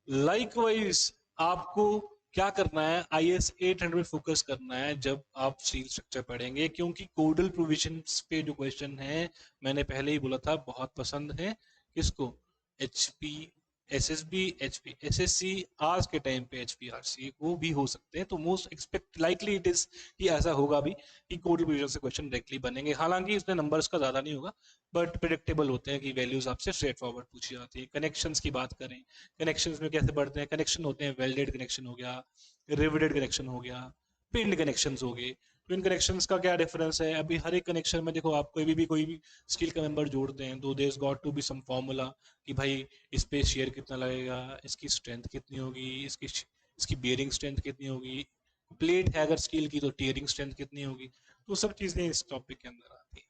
likewise आपको क्या करना है, आईएस 800 फोकस करना है जब आप स्टील स्ट्रक्चर पढ़ेंगे, क्योंकि कोडल प्रोविजंस पे जो क्वेश्चन है, मैंने पहले ही बोला था, बहुत पसंद है किसको, एचपी, एसएसबी, एचपी, एसएससी, आज के टाइम पे एचपीआरसी वो भी हो सकते हैं। तो most expect likely it is कि ऐसा होगा भी कि कोडल प्रोविजन से क्वेश्चन डायरेक्टली बनेंगे, हालांकि इसमें नंबर्स का ज्यादा नहीं होगा, बट प्रिडिक्टेबल होते हैं कि वैल्यूज आपसे स्ट्रेट फॉरवर्ड पूछी जाती है। कनेक्शंस की बात करें, कनेक्शंस में कैसे बढ़ते हैं, कनेक्शन होते हैं, वेल्डेड कनेक्शन हो गया, रिवेटेड कनेक्शन हो गया, पिंड कनेक्शंस हो गए। तो इन कनेक्शंस का क्या डिफरेंस है, अभी हर एक कनेक्शन में देखो आप कोई भी स्किल का मेंबर जोड़ते हैं तो there is got to be some formula कि भाई इस पे शेयर कितना लगेगा, इसकी स्ट्रेंथ कितनी होगी, इसकी बियरिंग स्ट्रेंथ कितनी होगी, प्लेट है अगर स्टील की तो टियरिंग स्ट्रेंथ कितनी होगी, तो सब चीजें इस टॉपिक के अंदर आती है।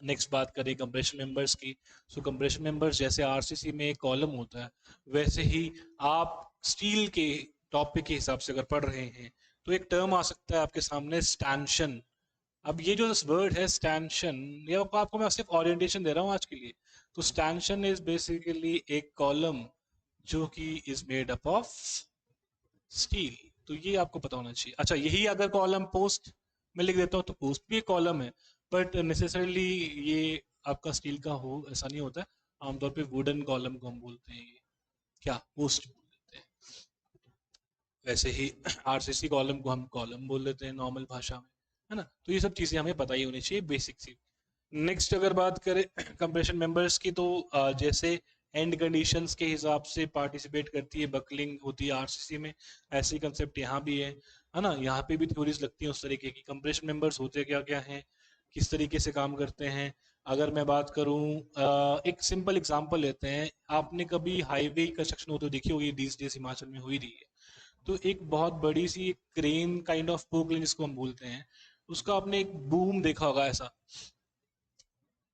नेक्स्ट बात करें कंप्रेशन मेंबर्स की। सो कंप्रेशन मेंबर्स जैसे आरसीसी में एक कॉलम होता है, वैसे ही आप स्टील के टॉपिक के हिसाब से अगर पढ़ रहे हैं तो एक टर्म आ सकता है आपके सामने, स्टैंशन। अब ये जो वर्ड है स्टैंशन, ये आपको मैं सिर्फ ओरिएंटेशन दे रहा हूँ आज के लिए। तो स्टैंशन इज बेसिकली एक कॉलम जो कि is made up of steel. तो ये आपको पता होना चाहिए। अच्छा, यही अगर कॉलम पोस्ट में लिख देता हूँ तो पोस्ट भी एक कॉलम है, बट नेसेसरली ये आपका स्टील का हो ऐसा नहीं होता है। आमतौर पे वुडन कॉलम को हम बोलते हैं क्या, पोस्ट बोल देते हैं। वैसे ही आरसीसी कॉलम को हम कॉलम बोल देते हैं नॉर्मल भाषा में, है ना। तो ये सब चीजें हमें पता ही होनी चाहिए, बेसिक सी। नेक्स्ट अगर बात करें कंप्रेशन मेंबर्स की, तो जैसे एंड कंडीशंस के हिसाब से पार्टिसिपेट करती है, बकलिंग होती है आरसीसी में, ऐसे ही कंसेप्ट यहाँ भी है ना। यहाँ पे भी थ्योरीज लगती हैं उस तरीके की। कंप्रेशन मेंबर्स होते क्या क्या हैं, किस तरीके से काम करते हैं। अगर मैं बात करूं, एक सिंपल एग्जांपल लेते हैं, आपने कभी हाईवे कंस्ट्रक्शन होते देखी होगी, these days हिमाचल में हो ही रही है। तो एक बहुत बड़ी सी क्रेन काइंड ऑफ पोकलिन जिसको हम बोलते हैं, उसका आपने एक बूम देखा होगा, ऐसा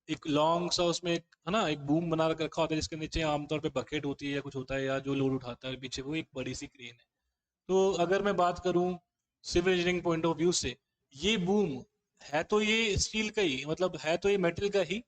एक लॉन्ग सा उसमें है ना एक बूम बना रखा होता है, जिसके नीचे आमतौर पे बकेट होती है या कुछ होता है, या जो लोड उठाता है पीछे, वो एक बड़ी सी क्रेन है। तो अगर मैं बात करूं civil engineering point of view से, ये बूम है तो ये स्टील का ही, मतलब है तो ये मेटल का ही,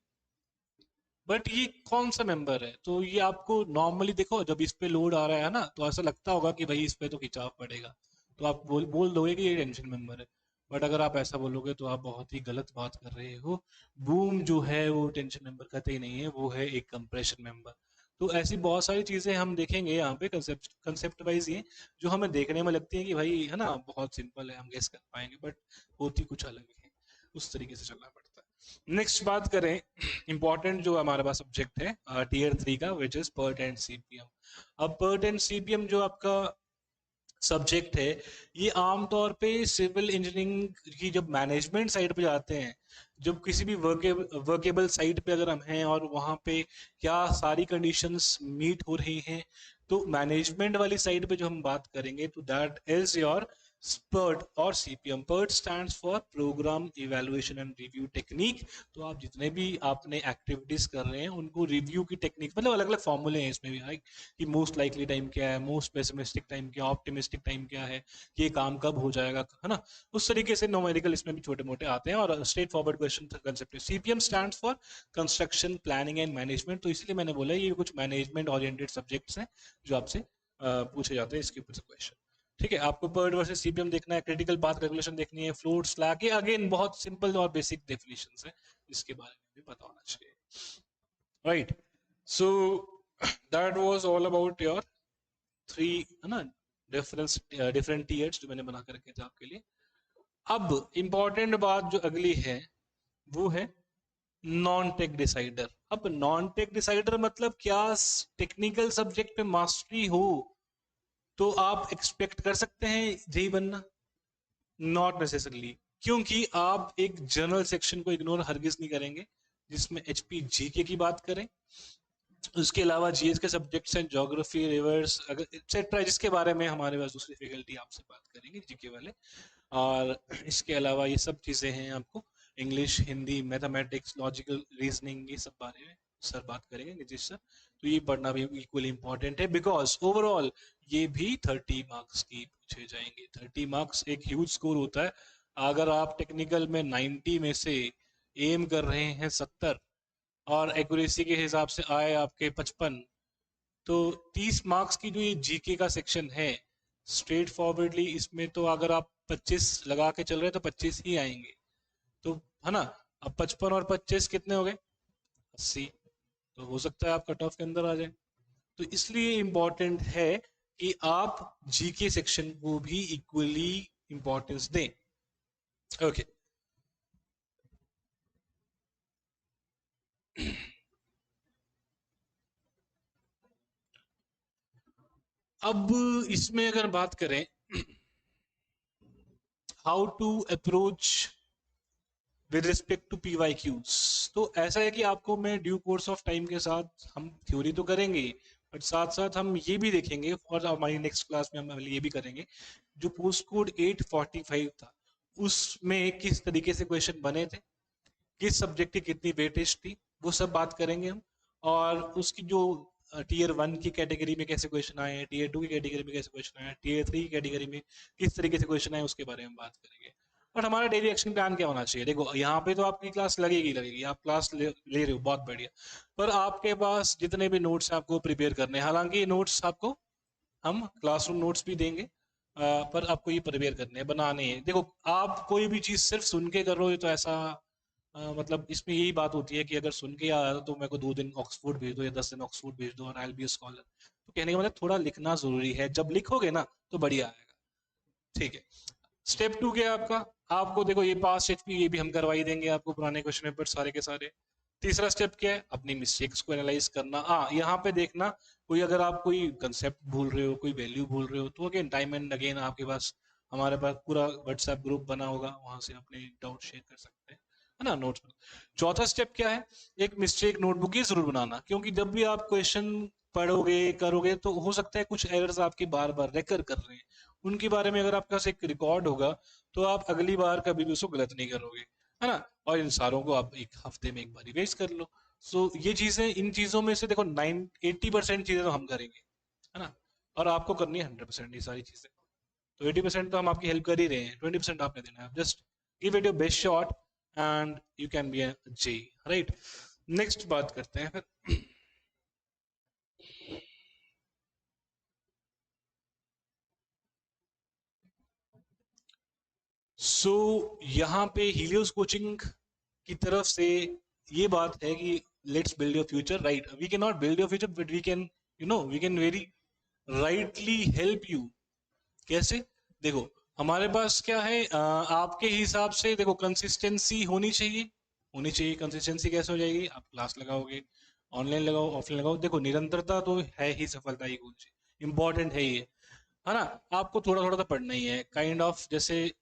बट ये कौन सा मेंबर है। तो ये आपको नॉर्मली देखो जब इस पे लोड आ रहा है ना, तो ऐसा लगता होगा कि भाई इस पे तो खिंचाव पड़ेगा, तो आप बोल दोगे कि ये टेंशन मेंबर है। बट अगर आप ऐसा बोलोगे तो आप बहुत ही गलत बात कर रहे हो। बूम जो है वो टेंशन मेंबर कहते ही नहीं है, वो है एक कंप्रेशन मेंबर। तो ऐसी बहुत सारी चीजें हम देखेंगे यहाँ पे कंसेप्ट वाइज ये, जो हमें देखने में लगती है कि भाई है ना बहुत सिंपल है, हम गेस कर पाएंगे, बट होती कुछ अलग है, उस तरीके से चलना पड़ता है। नेक्स्ट बात करें इंपॉर्टेंट जो हमारे पास सब्जेक्ट है टीयर 3 का, which is PERT and CPM. अब पर्ट एंड सीपीएम जो आपका सब्जेक्ट है, ये आमतौर पे सिविल इंजीनियरिंग की जब मैनेजमेंट साइड पे जाते हैं, जब किसी भी वर्केबल साइट पे अगर हम हैं और वहां पे क्या सारी कंडीशंस मीट हो रही हैं, तो मैनेजमेंट वाली साइड पे जो हम बात करेंगे, तो दैट इज योर PERT और CPM। PERT stands for program evaluation and review technique. तो आप जितने भी आपने एक्टिविटीज कर रहे हैं उनको रिव्यू की टेक्निक, मतलब अलग अलग फॉर्मूले हैं इसमें भी, है कि मोस्ट लाइकली टाइम क्या है, मोस्ट पेसिमिस्टिक टाइम क्या, ऑप्टिमिस्टिक टाइम क्या है, ये काम कब हो जाएगा, है ना। उस तरीके से न्यूमेरिकल इसमें भी छोटे मोटे आते हैं और स्ट्रेट फॉरवर्ड क्वेश्चन कंसेप्ट है। CPM stands for construction planning and management. तो इसलिए मैंने बोला ये कुछ मैनेजमेंट ओरिएंटेड सब्जेक्ट्स हैं जो आपसे पूछे जाते हैं इसके ऊपर से क्वेश्चन। ठीक है, आपको पर्ट वर्सेस सीपीएम देखना है, क्रिटिकल पाथ रेगुलेशन देखनी है, फ्लोट स्लैग, ये अगेन बहुत सिंपल और बेसिक डेफिनेशंस है, इसके बारे में भी पता होना चाहिए, right. So that was all about your 3 है ना डिफरेंट टीयर्स जो मैंने बना कर रखे थे आपके लिए। अब इंपॉर्टेंट बात जो अगली है वो है नॉन टेक डिसाइडर। अब नॉन टेक डिसाइडर मतलब क्या, टेक्निकल सब्जेक्ट पे मास्टरी हो तो आप एक्सपेक्ट कर सकते हैं जेई बनना? नॉट नेसेसरली, क्योंकि आप एक जनरल सेक्शन को इग्नोर हरगिज नहीं करेंगे जिसमें एचपी जीके की बात करें, उसके अलावा जीएस के सब्जेक्ट्स हैं, ज्योग्राफी, रिवर्स एक्सेट्रा, जिसके बारे में हमारे पास दूसरी फैकल्टी आपसे बात करेंगे जीके वाले। और इसके अलावा ये सब चीजें हैं, आपको English, Hindi, mathematics, logical reasoning, ये सब बारे में सर बात करेंगे, नीतीश सर। तो ये पढ़ना भी इक्वली इंपॉर्टेंट है, बिकॉज ओवरऑल ये भी 30 मार्क्स की पूछे जाएंगे। 30 मार्क्स एक ह्यूज स्कोर होता है। अगर आप टेक्निकल में 90 में से एम कर रहे हैं 70 और एक्यूरेसी के हिसाब से आए आपके 55, तो 30 मार्क्स की जो ये जीके का सेक्शन है, स्ट्रेट फॉरवर्डली इसमें तो अगर आप 25 लगा के चल रहे हैं तो 25 ही आएंगे, तो है ना। अब 55 और 25 कितने हो गए? 80। तो हो सकता है आप कट ऑफ के अंदर आ जाए। तो इसलिए इंपॉर्टेंट है कि आप जीके सेक्शन को भी इक्वली इंपॉर्टेंस दें। ओके अब इसमें अगर बात करें how to approach with respect to PYQs, तो ऐसा है कि आपको मैं ड्यू कोर्स ऑफ टाइम के साथ, हम थ्योरी तो करेंगे बट साथ साथ हम ये भी देखेंगे, और हमारी नेक्स्ट क्लास में हम ये भी करेंगे, जो पोस्ट कोड 845 था उसमें किस तरीके से क्वेश्चन बने थे, किस सब्जेक्ट की कितनी वेटेज थी, वो सब बात करेंगे हम। और उसकी जो टीयर 1 की कैटेगरी में कैसे क्वेश्चन आए हैं, टीयर 2 की कैटेगरी में कैसे क्वेश्चन आए हैं, टीयर 3 की कैटेगरी में किस तरीके से क्वेश्चन आए, उसके बारे में बात करेंगे। और हमारा डेली एक्शन प्लान क्या होना चाहिए? देखो यहाँ पे तो आपकी क्लास लगेगी, आप क्लास ले रहे हो, बहुत बढ़िया, पर आपके पास जितने भी नोट्स हैं आपको प्रिपेयर करने हैं। हालांकि नोट्स आपको हम क्लासरूम नोट्स भी देंगे, पर आपको ये प्रिपेयर करने हैं, बनाने हैं। देखो आप कोई भी चीज सिर्फ सुन के कर रहे हो तो ऐसा मतलब इसमें यही बात होती है कि अगर सुन के याद आता तो मेरे को 2 दिन ऑक्सफोर्ड भेज दो या 10 दिन ऑक्सफोर्ड भेज दो और आई विल बी अ स्कॉलर। तो कहने का मतलब थोड़ा लिखना जरूरी है, जब लिखोगे ना तो बढ़िया आएगा। ठीक है, स्टेप 2 क्या है आपका? आपको देखो ये पास एचपी ये भी हम करवाई देंगे आपको, पुराने क्वेश्चन पेपर सारे के सारे। तीसरा स्टेप क्या है? अपनी मिस्टेक्स को एनालाइज करना। हाँ, यहाँ पे देखना कोई अगर आप कोई कंसेप्ट भूल रहे हो, कोई वैल्यू भूल रहे हो, तो अगेन टाइम एंड अगेन आपके पास, हमारे पास पूरा व्हाट्सएप ग्रुप बना होगा, वहां से अपने डाउट शेयर कर सकते हैं, है ना, नोट्स। चौथा स्टेप क्या है? एक मिस्टेक नोटबुक ही जरूर बनाना, क्योंकि जब भी आप क्वेश्चन पढ़ोगे करोगे तो हो सकता है कुछ एरर्स आपके बार बार रेकर कर रहे हैं, उनके बारे में अगर आपके पास एक रिकॉर्ड होगा तो आप अगली बार कभी भी उसको गलत नहीं करोगे, है ना। और इन सारों को आप एक हफ्ते में एक बार रिवाइज कर लो। सो ये चीजें, इन चीजों में से देखो 80% चीजें तो हम करेंगे, है ना, और आपको करनी है 100% ये सारी चीजें। तो 80% तो हम आपकी हेल्प कर ही रहे हैं, 20% आपने देना है। Just give it your best shot and you can be a J, right. Next बात करते हैं फिर। सो यहाँ पे हीलियोस कोचिंग की तरफ से ये बात है कि let's build your future, right? We cannot build your future, but we can, we can very rightly help you. कैसे? देखो, हमारे पास क्या है, आपके हिसाब से देखो, कंसिस्टेंसी होनी चाहिए। कंसिस्टेंसी कैसे हो जाएगी? आप क्लास लगाओगे, ऑनलाइन लगाओ, ऑफलाइन लगाओ, देखो निरंतरता तो है ही सफलता की कुंजी, इंपॉर्टेंट है ये, है ना? आपको थोड़ा थोड़ा तो पढ़ना ही है, काइंड ऑफ जैसे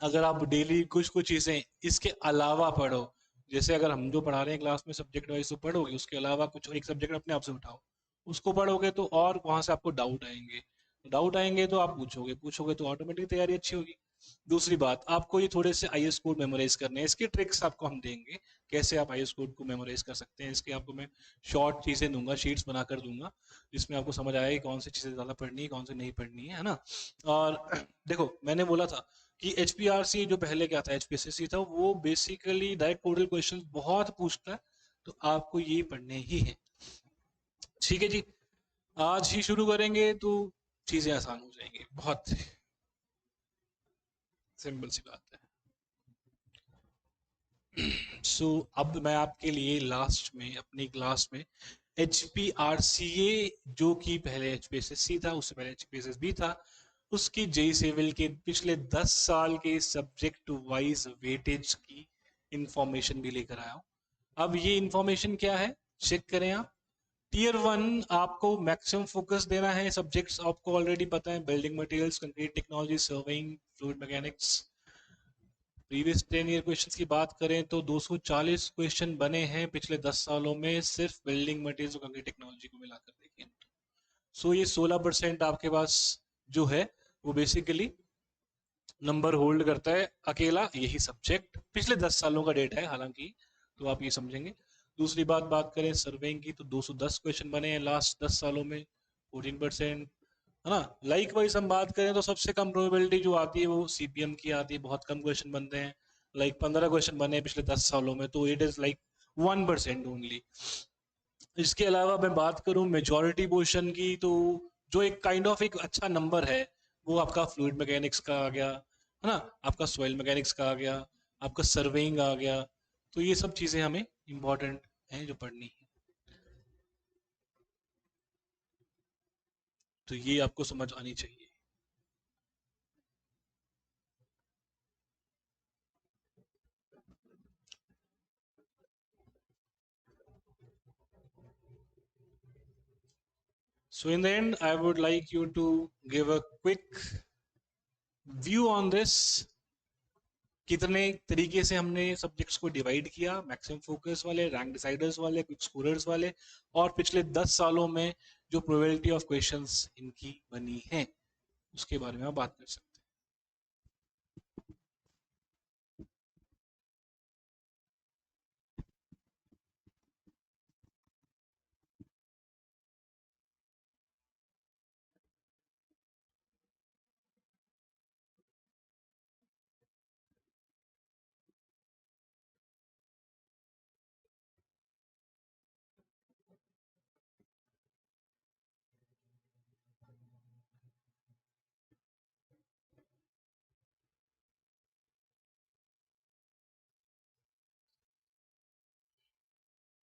अगर आप डेली कुछ कुछ चीजें इसके अलावा पढ़ो, जैसे अगर हम जो पढ़ा रहे हैं क्लास में सब्जेक्ट वाइज तो पढ़ोगे, उसके अलावा कुछ एक सब्जेक्ट अपने आप से उठाओ, उसको पढ़ोगे तो और वहां से आपको डाउट आएंगे तो आप पूछोगे पूछोगे तो ऑटोमेटिक तैयारी अच्छी होगी। दूसरी बात, आपको ये थोड़े से आईएएस कोड मेमोराइज करने हैं, इसके ट्रिक्स आपको हम देंगे, कैसे आप आईएएस कोड को मेमोराइज कर सकते हैं। इसके आपको मैं शॉर्ट चीजें दूंगा, शीट्स बनाकर दूंगा, जिसमें आपको समझ आएगा कौन सी चीजें ज्यादा पढ़नी है, कौन सी नहीं पढ़नी है ना? और देखो, मैंने बोला था कि एचपीआरसी जो पहले क्या था, एचपीएससी था, वो बेसिकली डायरेक्ट मॉडल क्वेश्चन बहुत पूछता है, तो आपको ये पढ़ने ही है। ठीक है जी, आज ही शुरू करेंगे तो चीजें आसान हो जाएंगी, बहुत सिंपल सी बात है। सो अब मैं आपके लिए लास्ट में अपनी क्लास में HPRCA, जो कि पहले HPSSC था, उससे पहले HPSSB था, उसकी जेई सिविल के पिछले 10 साल के सब्जेक्ट वाइज वेटेज की इंफॉर्मेशन भी लेकर आया हूं। अब ये इंफॉर्मेशन क्या है, चेक करें आप। टीयर 1 आपको मैक्सिमम फोकस देना है, सब्जेक्ट्स आपको ऑलरेडी पता है, building materials, concrete technology, surveying, fluid mechanics. Previous 10 year questions की बात करें तो 240 क्वेश्चन बने हैं पिछले 10 सालों में, सिर्फ बिल्डिंग मटेरियल्स और कंक्रीट टेक्नोलॉजी को मिलाकर देखिए। सो ये 16% आपके पास जो है वो बेसिकली नंबर होल्ड करता है, अकेला यही सब्जेक्ट, पिछले 10 सालों का डेट है हालांकि, तो आप ये समझेंगे। दूसरी बात करें सर्वेइंग की, तो 210 क्वेश्चन बने हैं लास्ट 10 सालों में, 14%, है ना? लाइक वाइज हम बात करें तो सबसे कम प्रोबेबिलिटी जो आती है वो सीपीएम की आती है, बहुत कम क्वेश्चन बनते हैं, लाइक 15 क्वेश्चन बने हैं पिछले 10 सालों में, तो इट इज लाइक 1% ओनली। इसके अलावा मैं बात करूं मेजॉरिटी पोर्शन की, तो जो एक काइंड ऑफ एक अच्छा नंबर है वो आपका फ्लूइड मैकेनिक्स का आ गया, है ना? आपका सॉइल मैकेनिक्स का आ गया, आपका सर्वेइंग आ गया, तो ये सब चीजें हमें इंपॉर्टेंट हैं जो पढ़नी है, तो ये आपको समझ आनी चाहिए। So in the end, I would like you to give a quick view on this, कितने तरीके से हमने सब्जेक्ट्स को डिवाइड किया, मैक्सिमम फोकस वाले, रैंक डिसाइडर्स वाले, क्विक स्कोरर्स वाले, और पिछले 10 सालों में जो प्रोबेबिलिटी ऑफ क्वेश्चंस इनकी बनी है, उसके बारे में हम बात कर सकते हैं।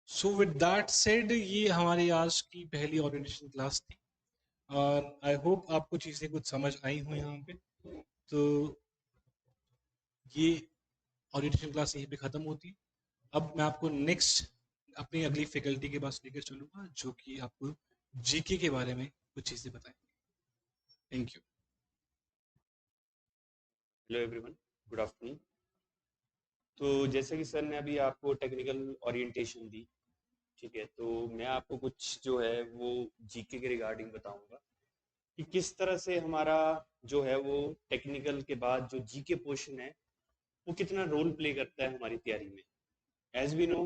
सो विद दैट सेड, ये हमारी आज की पहली ओरिएंटेशन क्लास थी, और आई होप आपको चीज़ें कुछ समझ आई हो यहाँ पे। तो ये ओरिएंटेशन क्लास यहीं पे ख़त्म होती है। अब मैं आपको नेक्स्ट अपनी अगली फैकल्टी के पास लेकर चलूँगा, जो कि आपको जीके के बारे में कुछ चीज़ें बताएंगे। Thank you. Hello everyone, good afternoon. तो जैसे कि सर ने अभी आपको टेक्निकल ओरिएंटेशन दी, ठीक है, तो मैं आपको कुछ जो है वो जीके के रिगार्डिंग बताऊंगा कि किस तरह से हमारा जो है वो टेक्निकल के बाद जो जीके पोर्शन है वो कितना रोल प्ले करता है हमारी तैयारी में। एज वी नो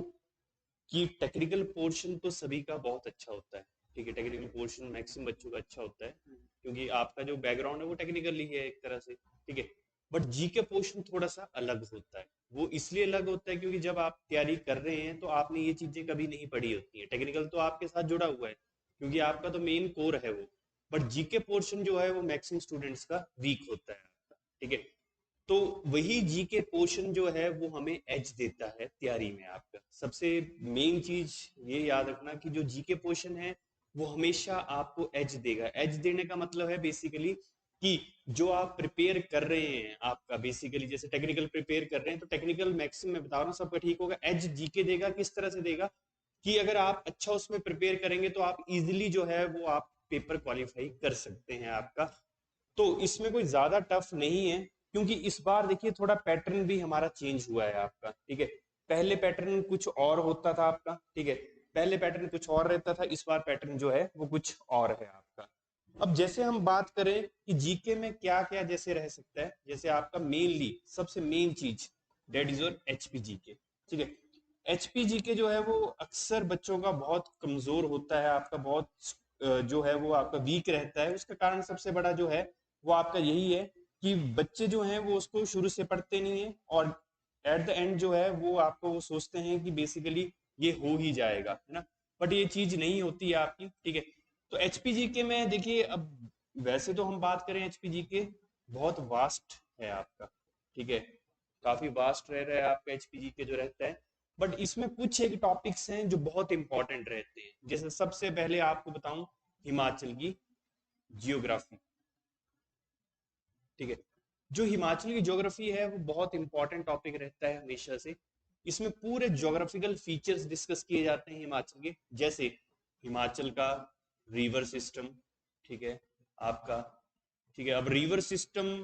कि टेक्निकल पोर्शन तो सभी का बहुत अच्छा होता है, ठीक है, टेक्निकल पोर्शन मैक्सिमम बच्चों का अच्छा होता है क्योंकि आपका जो बैकग्राउंड है वो टेक्निकल ही है एक तरह से, ठीक है। बट जीके पोर्शन थोड़ा सा अलग होता है। वो इसलिए अलग होता है क्योंकि जब आप तैयारी कर रहे हैं तो आपने ये चीजें कभी नहीं पढ़ी होती है। टेक्निकल तो आपके साथ जुड़ा हुआ है क्योंकि आपका तो मेन कोर है वो, बट जीके पोर्शन जो है वो मैक्सिमम स्टूडेंट्स का वीक होता है, ठीक है। तो वही जीके पोर्शन जो है वो हमें एज देता है तैयारी में। आपका सबसे मेन चीज ये याद रखना कि जो जीके पोर्शन है वो हमेशा आपको एज देगा। एज देने का मतलब है बेसिकली कि जो आप प्रिपेयर कर रहे हैं, आपका बेसिकली जैसे टेक्निकल प्रिपेयर कर रहे हैं तो टेक्निकल मैक्सिमम मैं बता रहा हूँ सबका ठीक होगा। एज जीके देगा किस तरह से देगा कि अगर आप अच्छा उसमें प्रिपेयर करेंगे तो आप इजिली जो है वो आप पेपर क्वालिफाई कर सकते हैं आपका। तो इसमें कोई ज्यादा टफ नहीं है, क्योंकि इस बार देखिए थोड़ा पैटर्न भी हमारा चेंज हुआ है आपका, ठीक है। पहले पैटर्न कुछ और होता था आपका, ठीक है, पहले पैटर्न कुछ और रहता था, इस बार पैटर्न जो है वो कुछ और है आपका। अब जैसे हम बात करें कि जीके में क्या क्या जैसे रह सकता है, जैसे आपका मेनली सबसे मेन चीज that is your HP GK, ठीक है। एचपी जीके जो है वो अक्सर बच्चों का बहुत कमजोर होता है आपका, बहुत जो है वो आपका वीक रहता है। उसका कारण सबसे बड़ा जो है वो आपका यही है कि बच्चे जो हैं वो उसको शुरू से पढ़ते नहीं है, और एट द एंड जो है वो आपको वो सोचते हैं कि बेसिकली ये हो ही जाएगा, है ना। बट ये चीज नहीं होती है आपकी, ठीक है। तो एचपीजी के में देखिए, अब वैसे तो हम बात करें एचपीजी के, बहुत वास्ट है आपका, ठीक है, काफी वास्ट रह रहा है आपका एचपीजी के जो रहता है। बट इसमें कुछ एक टॉपिक्स हैं जो बहुत इंपॉर्टेंट रहते हैं। जैसे सबसे पहले आपको बताऊं, हिमाचल की जियोग्राफी, ठीक है। जो हिमाचल की ज्योग्राफी है वो बहुत इंपॉर्टेंट टॉपिक रहता है हमेशा से। इसमें पूरे ज्योग्राफिकल फीचर्स डिस्कस किए जाते हैं हिमाचल के, जैसे हिमाचल का रिवर सिस्टम, ठीक है आपका, ठीक है। अब रिवर सिस्टम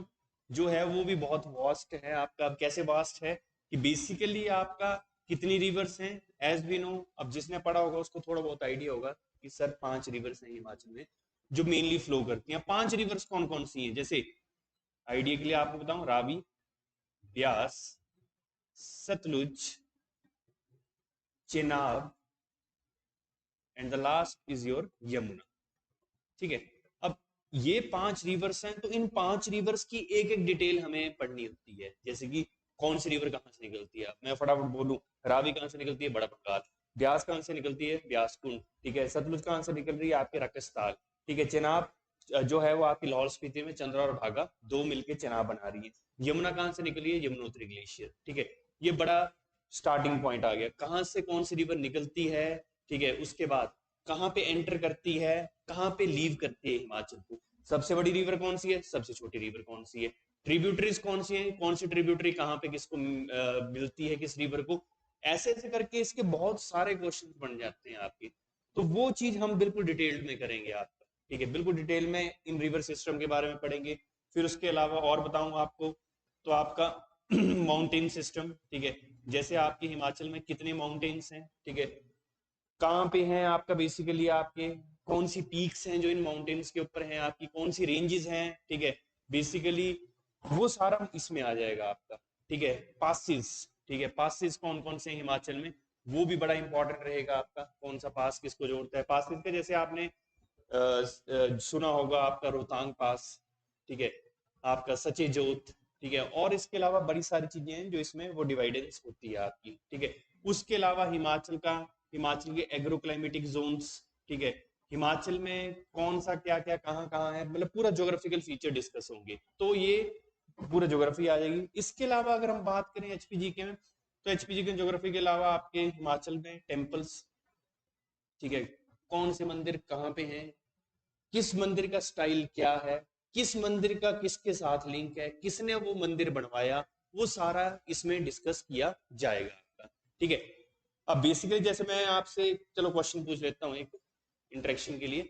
जो है वो भी बहुत वास्ट है आपका। अब कैसे वास्ट है कि बेसिकली आपका कितनी रिवर्स हैं, एज वी नो, अब जिसने पढ़ा होगा उसको थोड़ा बहुत आइडिया होगा कि सर 5 रिवर्स हैं हिमाचल में जो मेनली फ्लो करती हैं। 5 रिवर्स कौन कौन सी हैं, जैसे आइडिया के लिए आपको बताऊं, Ravi, Beas, Sutlej, Chenab, and the last is your Yamuna, ठीक है। अब ये 5 रिवर्स हैं, तो इन 5 रिवर्स की एक एक डिटेल हमें पढ़नी होती है। जैसे कि कौन सी रिवर कहाँ से निकलती है, मैं फटाफट बोलूं, रावी कहाँ से निकलती है, बड़ा बंगाल। ब्यास कहाँ से निकलती है, ब्यास कुंड, ठीक है। सतलुज कहाँ से निकल रही है, आपके रकस्ताल, ठीक है। चेनाब जो है वो आपकी लाहौल स्पीति में चंद्रा और भागा दो मिलके चेनाब बना रही है। यमुना कहाँ से निकली है, यमुनोत्री ग्लेशियर, ठीक है। ये बड़ा स्टार्टिंग पॉइंट आ गया, कहाँ से कौन सी रिवर निकलती है, ठीक है। उसके बाद कहाँ पे एंटर करती है, कहाँ पे लीव करती है हिमाचल को, सबसे बड़ी रिवर कौन सी है, सबसे छोटी रिवर कौन सी है, ट्रिब्यूटरीज कौन सी है, कौन सी ट्रिब्यूटरी कहाँ पे किसको मिलती है, किस रिवर को। ऐसे ऐसे करके इसके बहुत सारे क्वेश्चन बन जाते हैं आपके। तो वो चीज हम बिल्कुल डिटेल्ड में करेंगे आपका, ठीक है, बिल्कुल डिटेल में इन रिवर सिस्टम के बारे में पढ़ेंगे। फिर उसके अलावा और बताऊं आपको, तो आपका माउंटेन सिस्टम, ठीक है, जैसे आपके हिमाचल में कितने माउंटेन्स हैं, ठीक है, कहाँ पे हैं आपका, बेसिकली आपके कौन सी पीक्स हैं जो इन माउंटेन्स के ऊपर हैं, आपकी कौन सी रेंजेस हैं, ठीक है, बेसिकली वो सारा इसमें आ जाएगा आपका, ठीक है। पासिस, ठीक है, पासिस कौन कौन से हैं हिमाचल में, वो भी बड़ा इंपॉर्टेंट रहेगा आपका, कौन सा पास किसको जोड़ता है। पासिस का जैसे आपने सुना होगा आपका रोहतांग पास, ठीक है, आपका सचे जोत, ठीक है। और इसके अलावा बड़ी सारी चीजें हैं जो इसमें वो डिवाइडेंस होती है आपकी, ठीक है। उसके अलावा हिमाचल का, हिमाचल के एग्रोक्लाइमेटिक जोन्स, ठीक है, हिमाचल में कौन सा क्या क्या कहाँ कहाँ है, मतलब पूरा ज्योग्राफिकल फीचर डिस्कस होंगे, तो ये पूरा ज्योग्राफी आ जाएगी। इसके अलावा अगर हम बात करें एचपीजी के में, तो एचपीजी के ज्योग्राफी के अलावा आपके हिमाचल में टेम्पल्स, ठीक है, कौन से मंदिर कहाँ पे हैं, किस मंदिर का स्टाइल क्या है, किस मंदिर का किसके साथ लिंक है, किसने वो मंदिर बनवाया, वो सारा इसमें डिस्कस किया जाएगा आपका, ठीक है। अब बेसिकली जैसे मैं आपसे चलो क्वेश्चन पूछ लेता हूँ एक इंटरेक्शन के लिए।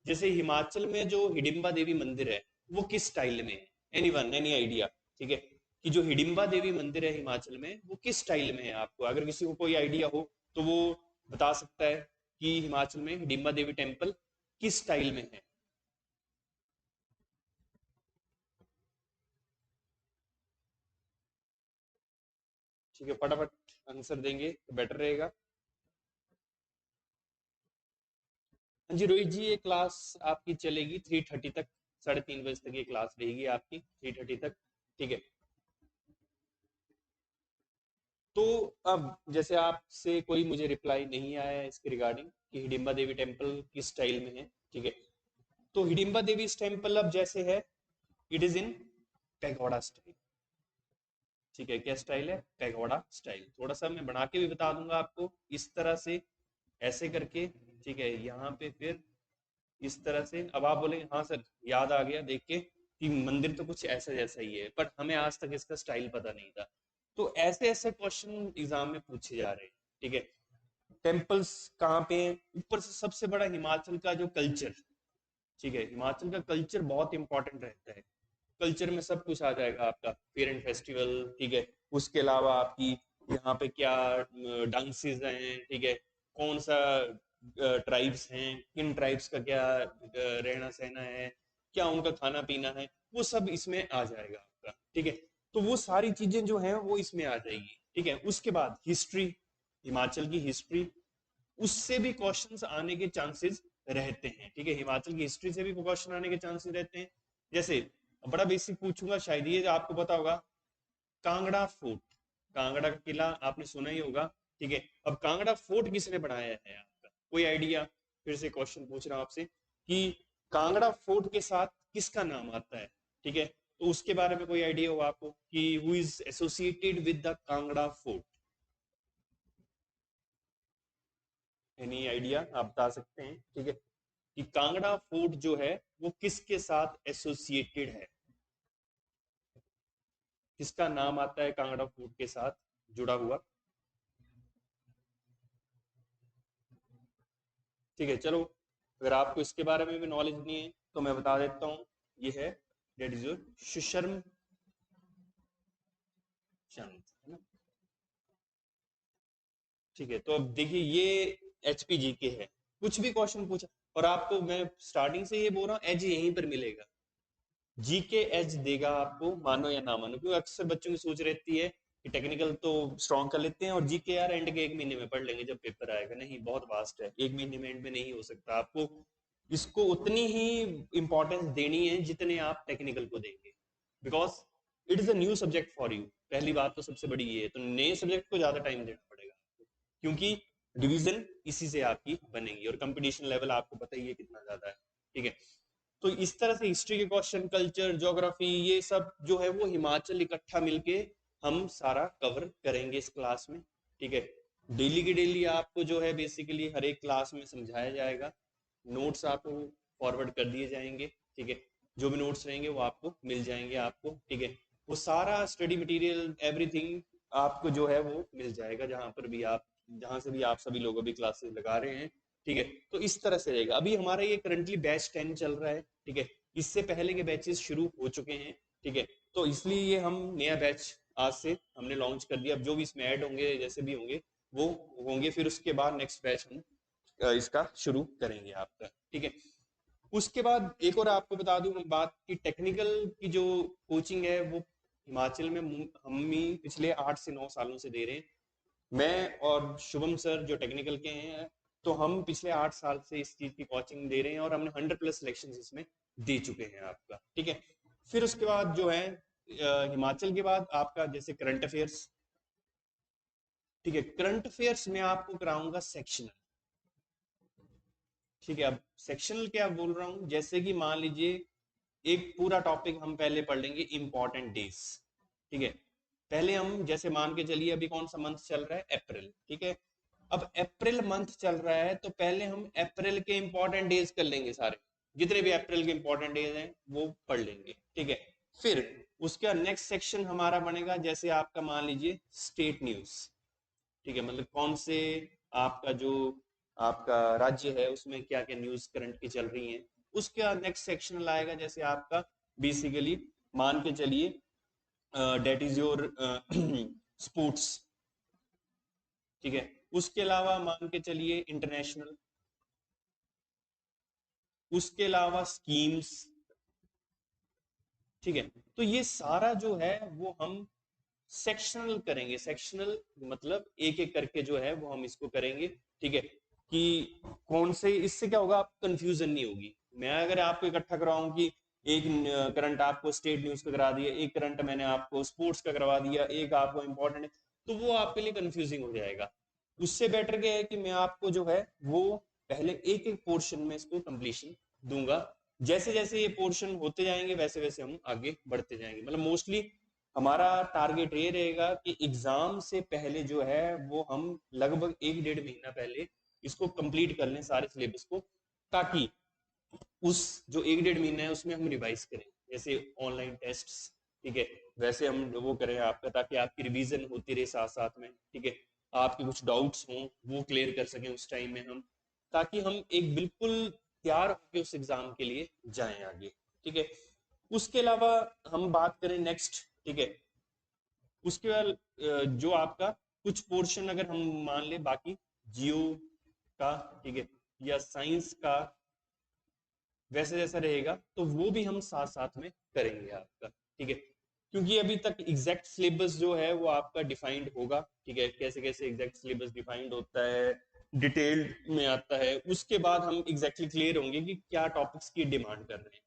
जैसे हिमाचल में जो हिडिंबा देवी मंदिर है वो किस स्टाइल में है, एनीवन एनी आइडिया, ठीक है, कि जो हिडिंबा देवी मंदिर है हिमाचल में वो किस स्टाइल में है, आपको अगर किसी को कोई आइडिया हो तो वो बता सकता है कि हिमाचल में हिडिंबा देवी टेम्पल किस स्टाइल में है। ठीक है, फटाफट आंसर देंगे तो बेटर रहेगा। हाँ जी रोहित जी, ये क्लास आपकी चलेगी 3:30 तक, 3:30 बजे तक ये क्लास रहेगी आपकी, 3:30 तक, ठीक है। तो अब जैसे आपसे कोई मुझे रिप्लाई नहीं आया है इसके रिगार्डिंग कि हिडिंबा देवी टेम्पल किस स्टाइल में है, ठीक है। तो हिडिंबा देवी टेम्पल अब जैसे है, it is in pagoda style, ठीक है, क्या स्टाइल है? Pagoda style. थोड़ा सा मैं बना के भी बता दूंगा आपको, इस तरह से ऐसे करके, ठीक है, यहाँ पे फिर इस तरह से। अब आप बोलेंगे हाँ सर याद आ गया देख के कि मंदिर तो कुछ ऐसा जैसा ही है, बट हमें आज तक इसका स्टाइल पता नहीं था। तो ऐसे ऐसे क्वेश्चन एग्जाम में पूछे जा रहे हैं, ठीक है। टेम्पल्स कहाँ पे हैं? ऊपर से सबसे बड़ा हिमाचल का जो कल्चर, ठीक है, हिमाचल का कल्चर बहुत इंपॉर्टेंट रहता है। कल्चर में सब कुछ आ जाएगा आपका, पेरेंट फेस्टिवल, ठीक है, उसके अलावा आपकी यहाँ पे क्या डांसेस हैं, ठीक है, कौन सा ट्राइब्स हैं, किन ट्राइब्स का क्या रहना सहना है, क्या उनका खाना पीना है, वो सब इसमें आ जाएगा आपका, ठीक है। तो वो सारी चीजें जो हैं वो इसमें आ जाएगी, ठीक है। उसके बाद हिस्ट्री, हिमाचल की हिस्ट्री, उससे भी क्वेश्चंस आने के चांसेस रहते हैं, ठीक है। हिमाचल की हिस्ट्री से भी क्वेश्चन आने के चांसेस रहते हैं। जैसे बड़ा बेसिक पूछूंगा, शायद ये आपको पता होगा, कांगड़ा फोर्ट, कांगड़ा का किला आपने सुना ही होगा, ठीक है। अब कांगड़ा फोर्ट किसने बनाया है आपका कोई आइडिया? फिर से क्वेश्चन पूछ रहा हूं आपसे कि कांगड़ा फोर्ट के साथ किसका नाम आता है, ठीक है। तो उसके बारे में कोई आइडिया होगा आपको कि who is associated with the Kangra fort? Any idea आप बता सकते हैं, ठीक है, कि कांगड़ा फोर्ट जो है वो किसके साथ एसोसिएटेड है, किसका नाम आता है कांगड़ा फोर्ट के साथ जुड़ा हुआ? ठीक है, चलो, अगर आपको इसके बारे में भी नॉलेज नहीं है तो मैं बता देता हूँ, ये है डेट इज योर सुशर्म चंद, है ना। ठीक है, तो अब देखिए ये एचपीजी के है, कुछ भी क्वेश्चन पूछा, और आपको मैं स्टार्टिंग से ये बोल रहा हूँ एज यहीं पर मिलेगा, जीके एज देगा आपको, मानो या ना मानो, क्योंकि अक्सर बच्चों की सोच रहती है कि टेक्निकल तो स्ट्रॉन्ग कर लेते हैं और जीके यार एंड के 1 महीने में पढ़ लेंगे जब पेपर आएगा। नहीं, बहुत वास्ट है, 1 महीने में एंड में नहीं हो सकता। आपको इसको उतनी ही इंपॉर्टेंस देनी है जितने आप टेक्निकल को देंगे, because it is a new subject for you. पहली बात तो सबसे बड़ी ये है, तो नए सब्जेक्ट को ज्यादा टाइम देना पड़ेगा आपको, क्योंकि डिवीजन इसी से आपकी बनेगी और कंपटीशन लेवल आपको पता ही है कितना ज्यादा है, ठीक है। तो इस तरह से हिस्ट्री के क्वेश्चन, कल्चर, ज्योग्राफी, ये सब जो है वो हिमाचल इकट्ठा मिलके हम सारा कवर करेंगे इस क्लास में, ठीक है। डेली की डेली आपको जो है बेसिकली हर एक क्लास में समझाया जाएगा, नोट्स आपको फॉरवर्ड कर दिए जाएंगे, ठीक है। जो भी नोट्स रहेंगे वो आपको मिल जाएंगे आपको, ठीक है। वो सारा स्टडी मटेरियल एवरीथिंग आपको जो है वो मिल जाएगा, जहां पर भी आप, जहां से भी आप सभी लोग अभी क्लासेस लगा रहे हैं, ठीक है। तो इस तरह से रहेगा। अभी हमारा ये करंटली बैच 10 चल रहा है, ठीक है। इससे पहले के बैचेस शुरू हो चुके हैं, ठीक है। तो इसलिए ये हम नया बैच आज से हमने लॉन्च कर दिया। अब जो भी इसमें ऐड होंगे, जैसे भी होंगे वो होंगे, फिर उसके बाद नेक्स्ट बैच हम इसका शुरू करेंगे आपका, ठीक है। उसके बाद एक और आपको बता दूं बात कि टेक्निकल की जो कोचिंग है वो हिमाचल में हम ही पिछले 8 से 9 सालों से दे रहे हैं। मैं और शुभम सर जो टेक्निकल के हैं, तो हम पिछले 8 साल से इस चीज की कोचिंग दे रहे हैं और हमने 100+ सिलेक्शन इसमें दे चुके हैं आपका, ठीक है। फिर उसके बाद जो है हिमाचल के बाद आपका जैसे करंट अफेयर्स, ठीक है। करंट अफेयर्स में आपको कराऊंगा सेक्शनल, ठीक है। अब सेक्शनल क्या बोल रहा हूं, जैसे कि मान लीजिए एक पूरा टॉपिक हम पहले पढ़ लेंगे इंपॉर्टेंट डेज, ठीक है। पहले हम जैसे मान के चलिए अभी कौन सा मंथ चल रहा है, अप्रैल, ठीक है। अब अप्रैल मंथ चल रहा है तो पहले हम अप्रैल के इंपॉर्टेंट डेज कर लेंगे, सारे जितने भी अप्रैल के इंपॉर्टेंट डेज हैं वो पढ़ लेंगे, ठीक है। फिर उसका नेक्स्ट सेक्शन हमारा बनेगा, जैसे आपका मान लीजिए स्टेट न्यूज, ठीक है, मतलब कौन से आपका जो आपका राज्य है उसमें क्या क्या न्यूज करंट की चल रही हैं। उसके नेक्स्ट सेक्शन लाएगा जैसे आपका बेसिकली मान के चलिए डेट इज योर स्पोर्ट्स, ठीक है। उसके अलावा मान के चलिए इंटरनेशनल, उसके अलावा स्कीम्स, ठीक है। तो ये सारा जो है वो हम सेक्शनल करेंगे। सेक्शनल मतलब एक एक करके जो है वो हम इसको करेंगे, ठीक है। कि कौन से, इससे क्या होगा, आप कंफ्यूजन नहीं होगी। मैं अगर आपको इकट्ठा कराऊं कि एक करंट आपको स्टेट न्यूज का करा दिया, एक करंट मैंने आपको स्पोर्ट्स का करवा दिया, एक आपको इंपॉर्टेंट है, तो वो आपके लिए कंफ्यूजिंग हो जाएगा। उससे बेटर क्या है कि मैं आपको जो है वो पहले एक एक पोर्शन में इसको कंप्लीशन दूंगा। जैसे जैसे ये पोर्शन होते जाएंगे वैसे वैसे हम आगे बढ़ते जाएंगे। मतलब मोस्टली हमारा टारगेट ये रहेगा कि एग्जाम से पहले जो है वो हम लगभग 1-1.5 महीना पहले इसको कंप्लीट कर लें सारे सिलेबस को, ताकि उस जो 1-1.5 महीना है उसमें हम रिवाइज करें, जैसे ऑनलाइन टेस्ट्स, ठीक है, वैसे हम वो करें आपका, ताकि आपकी रिवीजन होती रहे साथ साथ में, ठीक है, आपके कुछ डाउट्स हों वो क्लियर कर सकें उस टाइम में हम, ताकि हम एक बिल्कुल तैयार होकर उस एग्जाम के लिए जाएं आगे, ठीक है। उसके अलावा हम बात करें नेक्स्ट, ठीक है, उसके बाद जो आपका कुछ पोर्शन अगर हम मान ले बाकी जियो का, ठीक है, या साइंस का वैसे जैसा रहेगा, तो वो भी हम साथ साथ में करेंगे आपका, ठीक है, क्योंकि अभी तक एग्जैक्ट सिलेबस जो है वो आपका डिफाइंड होगा, ठीक है, कैसे कैसे एग्जैक्ट सिलेबस डिफाइंड होता है, डिटेल्ड में आता है, उसके बाद हम एग्जैक्टली क्लियर होंगे कि क्या टॉपिक्स की डिमांड कर रहे हैं।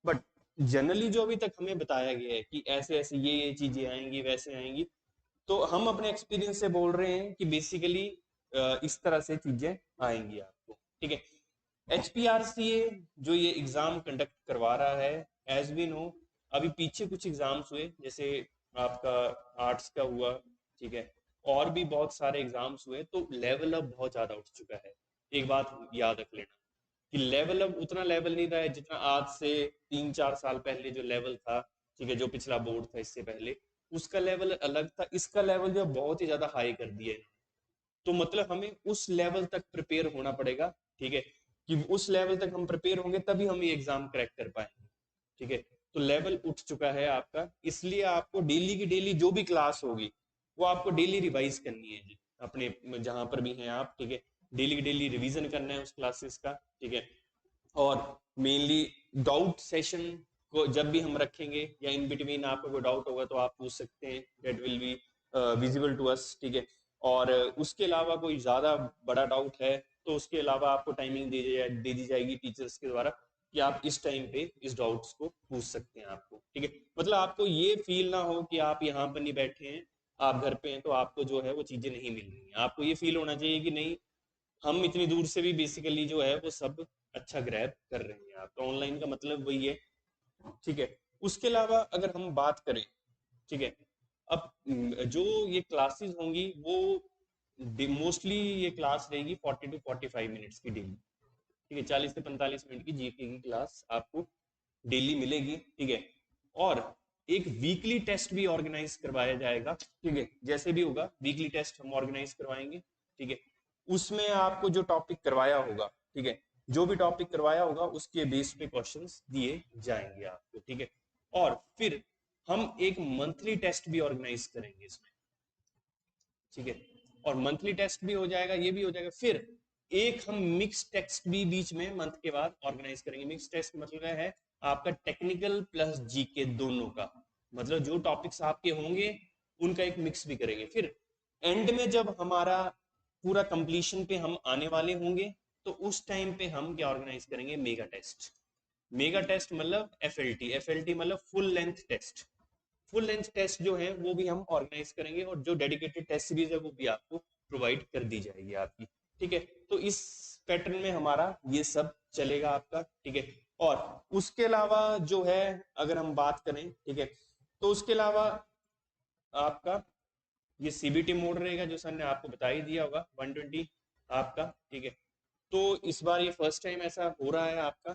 बट जनरली जो अभी तक हमें बताया गया है कि ऐसे ऐसे ये चीजें आएंगी वैसे आएंगी, तो हम अपने एक्सपीरियंस से बोल रहे हैं कि बेसिकली इस तरह से चीजें आएंगी आपको, ठीक है। HPRCA जो ये एग्जाम कंडक्ट करवा रहा है, एज वी नो अभी पीछे कुछ एग्जाम्स हुए, जैसे आपका आर्ट्स का हुआ, ठीक है, और भी बहुत सारे एग्जाम्स हुए, तो लेवल अब बहुत ज्यादा उठ चुका है। एक बात याद रख लेना कि लेवल अब उतना लेवल नहीं रहा है जितना आज से 3-4 साल पहले जो लेवल था, ठीक है, जो पिछला बोर्ड था इससे पहले, उसका लेवल अलग था, इसका लेवल जो बहुत ही ज्यादा हाई कर दिया है। तो मतलब हमें उस लेवल तक प्रिपेयर होना पड़ेगा, ठीक है, कि उस लेवल तक हम प्रिपेयर होंगे तभी हम ये एग्जाम क्रैक कर पाएंगे, ठीक है। तो लेवल उठ चुका है आपका, इसलिए आपको डेली की डेली जो भी क्लास होगी वो आपको डेली रिवाइज करनी है जी, अपने जहां पर भी हैं आप, ठीक है, डेली की डेली रिवीजन करना है उस क्लासेस का, ठीक है। और मेनली डाउट सेशन को जब भी हम रखेंगे या इन बिटवीन आपको कोई डाउट होगा तो आप पूछ सकते हैं, that will be visible to us, ठीक है। और उसके अलावा कोई ज्यादा बड़ा डाउट है तो उसके अलावा आपको टाइमिंग दे दी जाएगी टीचर्स के द्वारा कि आप इस टाइम पे इस डाउट्स को पूछ सकते हैं आपको, ठीक है। मतलब आपको ये फील ना हो कि आप यहाँ पर नहीं बैठे हैं, आप घर पे हैं तो आपको जो है वो चीजें नहीं मिल रही हैं, आपको ये फील होना चाहिए कि नहीं, हम इतनी दूर से भी बेसिकली जो है वो सब अच्छा ग्रैब कर रहे हैं आप, तो ऑनलाइन का मतलब वही है, ठीक है। उसके अलावा अगर हम बात करें, ठीक है, अब जो ये क्लासेस होंगी वो मोस्टली ये क्लास रहेगी 40 to 45 मिनट्स की डेली, ठीक है, 40 से 45 मिनट की जीके की क्लास आपको डेली मिलेगी, ठीक है। और एक वीकली टेस्ट भी ऑर्गेनाइज करवाया जाएगा, ठीक है, जैसे भी होगा वीकली टेस्ट हम ऑर्गेनाइज करवाएंगे, ठीक है। उसमें आपको जो टॉपिक करवाया होगा, ठीक है, जो भी टॉपिक करवाया होगा उसके बेस पे क्वेश्चंस दिए जाएंगे आपको, ठीक है। और फिर हम एक मंथली टेस्ट भी ऑर्गेनाइज करेंगे इसमें, ठीक है, और मंथली टेस्ट भी हो जाएगा, ये भी हो जाएगा। फिर एक हम मिक्स टेस्ट भी बीच में मंथ के बाद ऑर्गेनाइज करेंगे। मिक्स टेस्ट मतलब है आपका टेक्निकल प्लस जीके दोनों का, मतलब जो टॉपिक्स आपके होंगे उनका एक मिक्स भी करेंगे। फिर एंड में जब हमारा पूरा कंप्लीशन पे हम आने वाले होंगे तो उस टाइम पे हम क्या ऑर्गेनाइज करेंगे, मेगा टेस्ट। मेगा टेस्ट मतलब एफएलटी मतलब full length test. Full length test जो है वो भी हम ऑर्गेनाइज करेंगे और जो डेडिकेटेड टेस्ट सीरीज है वो भी आपको प्रोवाइड कर दी जाएगी आपकी, ठीक है। तो इस पैटर्न में हमारा ये सब चलेगा आपका, ठीक है। और उसके अलावा जो है अगर हम बात करें, ठीक है, तो उसके अलावा आपका ये सीबीटी मोड रहेगा जो सर ने आपको बता ही दिया होगा 120 आपका, ठीक है। तो इस बार ये फर्स्ट टाइम ऐसा हो रहा है आपका,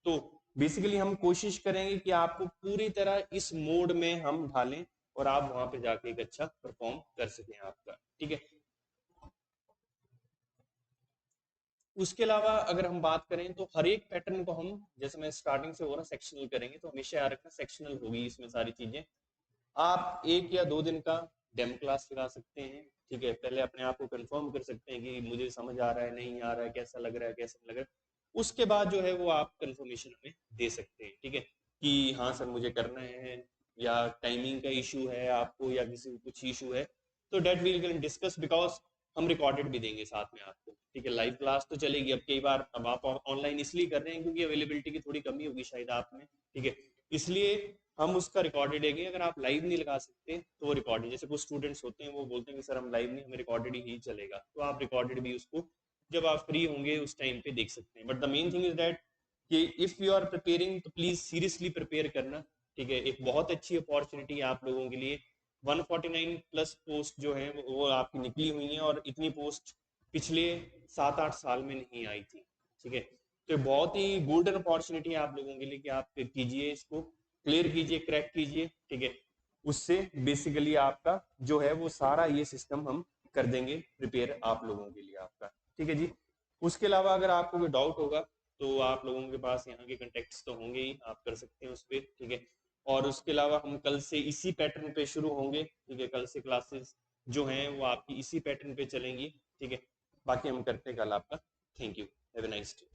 तो बेसिकली हम कोशिश करेंगे कि आपको पूरी तरह इस मोड में हम ढालें और आप वहां पे जाके एक अच्छा परफॉर्म कर सकें आपका, ठीक है। उसके अलावा अगर हम बात करें तो हर एक पैटर्न को हम, जैसे मैं स्टार्टिंग से हो रहा सेक्शनल करेंगे, तो हमेशा याद रखना सेक्शनल होगी इसमें सारी चीजें। आप 1 या 2 दिन का डेमो क्लास लगा सकते हैं, ठीक है, पहले अपने आप को कंफर्म कर सकते हैं कि मुझे समझ आ रहा है नहीं आ रहा है, कैसा लग रहा है कैसा नहीं लग रहा है। उसके बाद जो है वो आप कंफर्मेशन हमें दे सकते हैं, ठीक है, कि हाँ सर मुझे करना है, या टाइमिंग का इशू है आपको या किसी को कुछ इशू है, तो that we can discuss, because हम रिकॉर्डेड भी देंगे साथ में आपको, ठीक है। लाइव क्लास तो चलेगी, अब कई बार अब आप ऑनलाइन इसलिए कर रहे हैं क्योंकि अवेलेबिलिटी की थोड़ी कमी होगी शायद आप में, ठीक है, इसलिए हम उसका रिकॉर्डेड देंगे। अगर आप लाइव नहीं लगा सकते तो रिकॉर्डेड, जैसे कुछ स्टूडेंट्स होते हैं वो बोलते हैं कि सर हम लाइव नहीं, हमें रिकॉर्डेड ही चलेगा, तो आप रिकॉर्डेड भी उसको जब आप फ्री होंगे उस टाइम पे देख सकते हैं। But the main thing is that कि इफ यू आर प्रिपेयरिंग तो प्लीज सीरियसली प्रिपेयर करना, ठीक है, एक बहुत अच्छी अपॉर्चुनिटी है आप लोगों के लिए। 149 प्लस पोस्ट जो है वो आपकी निकली हुई हैं, और इतनी पोस्ट पिछले 7-8 साल में नहीं आई थी। ठीक है, तो बहुत ही गोल्डन अपॉर्चुनिटी है आप लोगों के लिए कि आप कीजिए, इसको क्लियर कीजिए, क्रैक कीजिए। ठीक है, उससे बेसिकली आपका जो है वो सारा ये सिस्टम हम कर देंगे प्रिपेयर आप लोगों के लिए आपका। ठीक है जी, उसके अलावा अगर आपको कोई डाउट होगा तो आप लोगों के पास यहाँ के कॉन्टेक्ट्स तो होंगे ही, आप कर सकते हैं उस पर। ठीक है, और उसके अलावा हम कल से इसी पैटर्न पे शुरू होंगे। ठीक है, कल से क्लासेस जो हैं वो आपकी इसी पैटर्न पे चलेंगी। ठीक है, बाकी हम करते हैं कल आपका। Thank you, have a nice day.